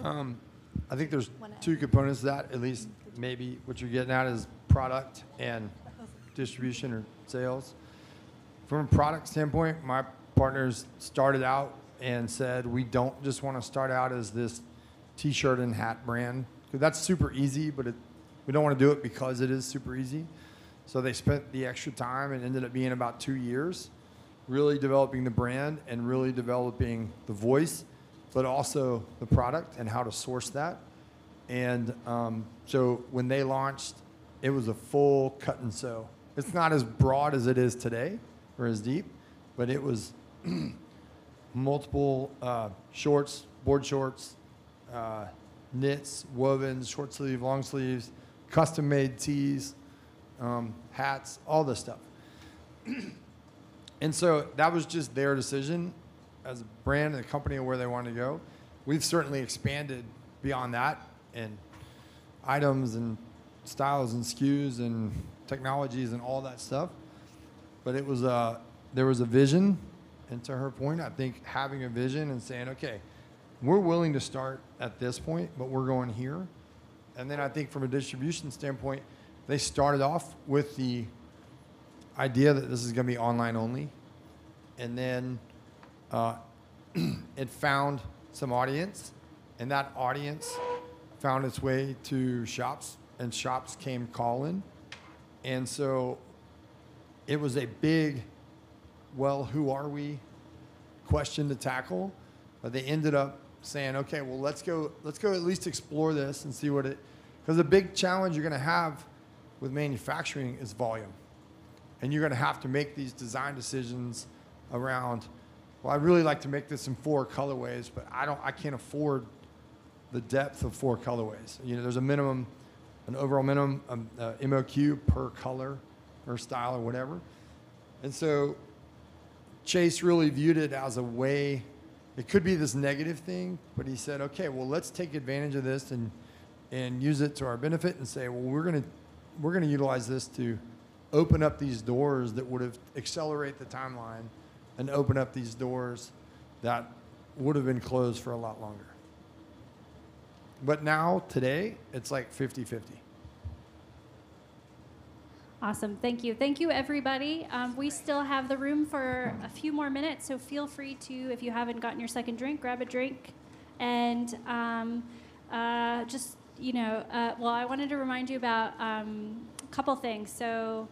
I think there's two components to that, at least maybe what you're getting at is product and distribution or sales. From a product standpoint, my partners started out and said, we don't just want to start out as this t-shirt and hat brand, because that's super easy, but we don't want to do it because it is super easy. So they spent the extra time and ended up being about 2 years really developing the brand and really developing the voice, but also the product and how to source that. And so when they launched, it was a full cut and sew. It's not as broad as it is today or as deep, but it was multiple shorts, board shorts, knits, wovens, short sleeve, long sleeves, custom made tees, hats, all this stuff. And so that was just their decision as a brand and a company of where they wanted to go. We've certainly expanded beyond that in items and styles and SKUs and technologies and all that stuff. But it was there was a vision, and to her point, I think having a vision and saying, okay, we're willing to start at this point, but we're going here. And then I think from a distribution standpoint, they started off with the idea that this is going to be online only. And then it found some audience, and that audience found its way to shops, and shops came calling. And so it was a big, well, who are we question to tackle. But they ended up saying, okay, well, let's go at least explore this and see what it, because the big challenge you're going to have with manufacturing is volume. And you're going to have to make these design decisions around, well, I'd really like to make this in 4 colorways, but I can't afford the depth of 4 colorways. You know, there's a minimum, an overall minimum MOQ per color or style or whatever. And so Chase really viewed it as a way, it could be this negative thing, but he said, okay, well, let's take advantage of this and use it to our benefit and say, well, we're gonna utilize this to open up these doors that would have accelerate the timeline and open up these doors that would have been closed for a lot longer. But now, today, it's like 50-50. Awesome. Thank you. Thank you, everybody. We still have the room for a few more minutes, so feel free to, if you haven't gotten your second drink, grab a drink. And just, you know, well, I wanted to remind you about a couple things. So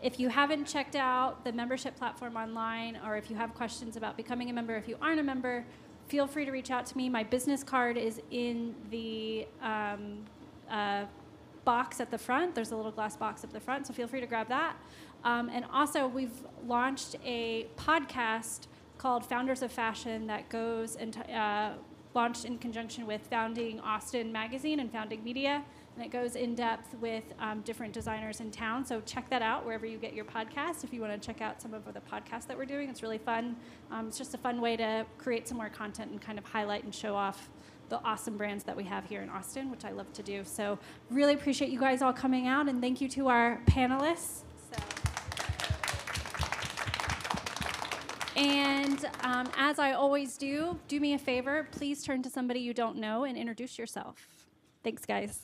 if you haven't checked out the membership platform online, or if you have questions about becoming a member, if you aren't a member, feel free to reach out to me. My business card is in the box at the front. There's a little glass box at the front, so feel free to grab that. And also, we've launched a podcast called Founders of Fashion that goes and launched in conjunction with Founding Austin Magazine and Founding Media. And it goes in depth with different designers in town. So check that out wherever you get your podcast. If you want to check out some of the podcasts that we're doing, it's really fun. It's just a fun way to create some more content and kind of highlight and show off the awesome brands that we have here in Austin, which I love to do. So really appreciate you guys all coming out, and thank you to our panelists. And as I always do me a favor, please turn to somebody you don't know and introduce yourself. Thanks, guys.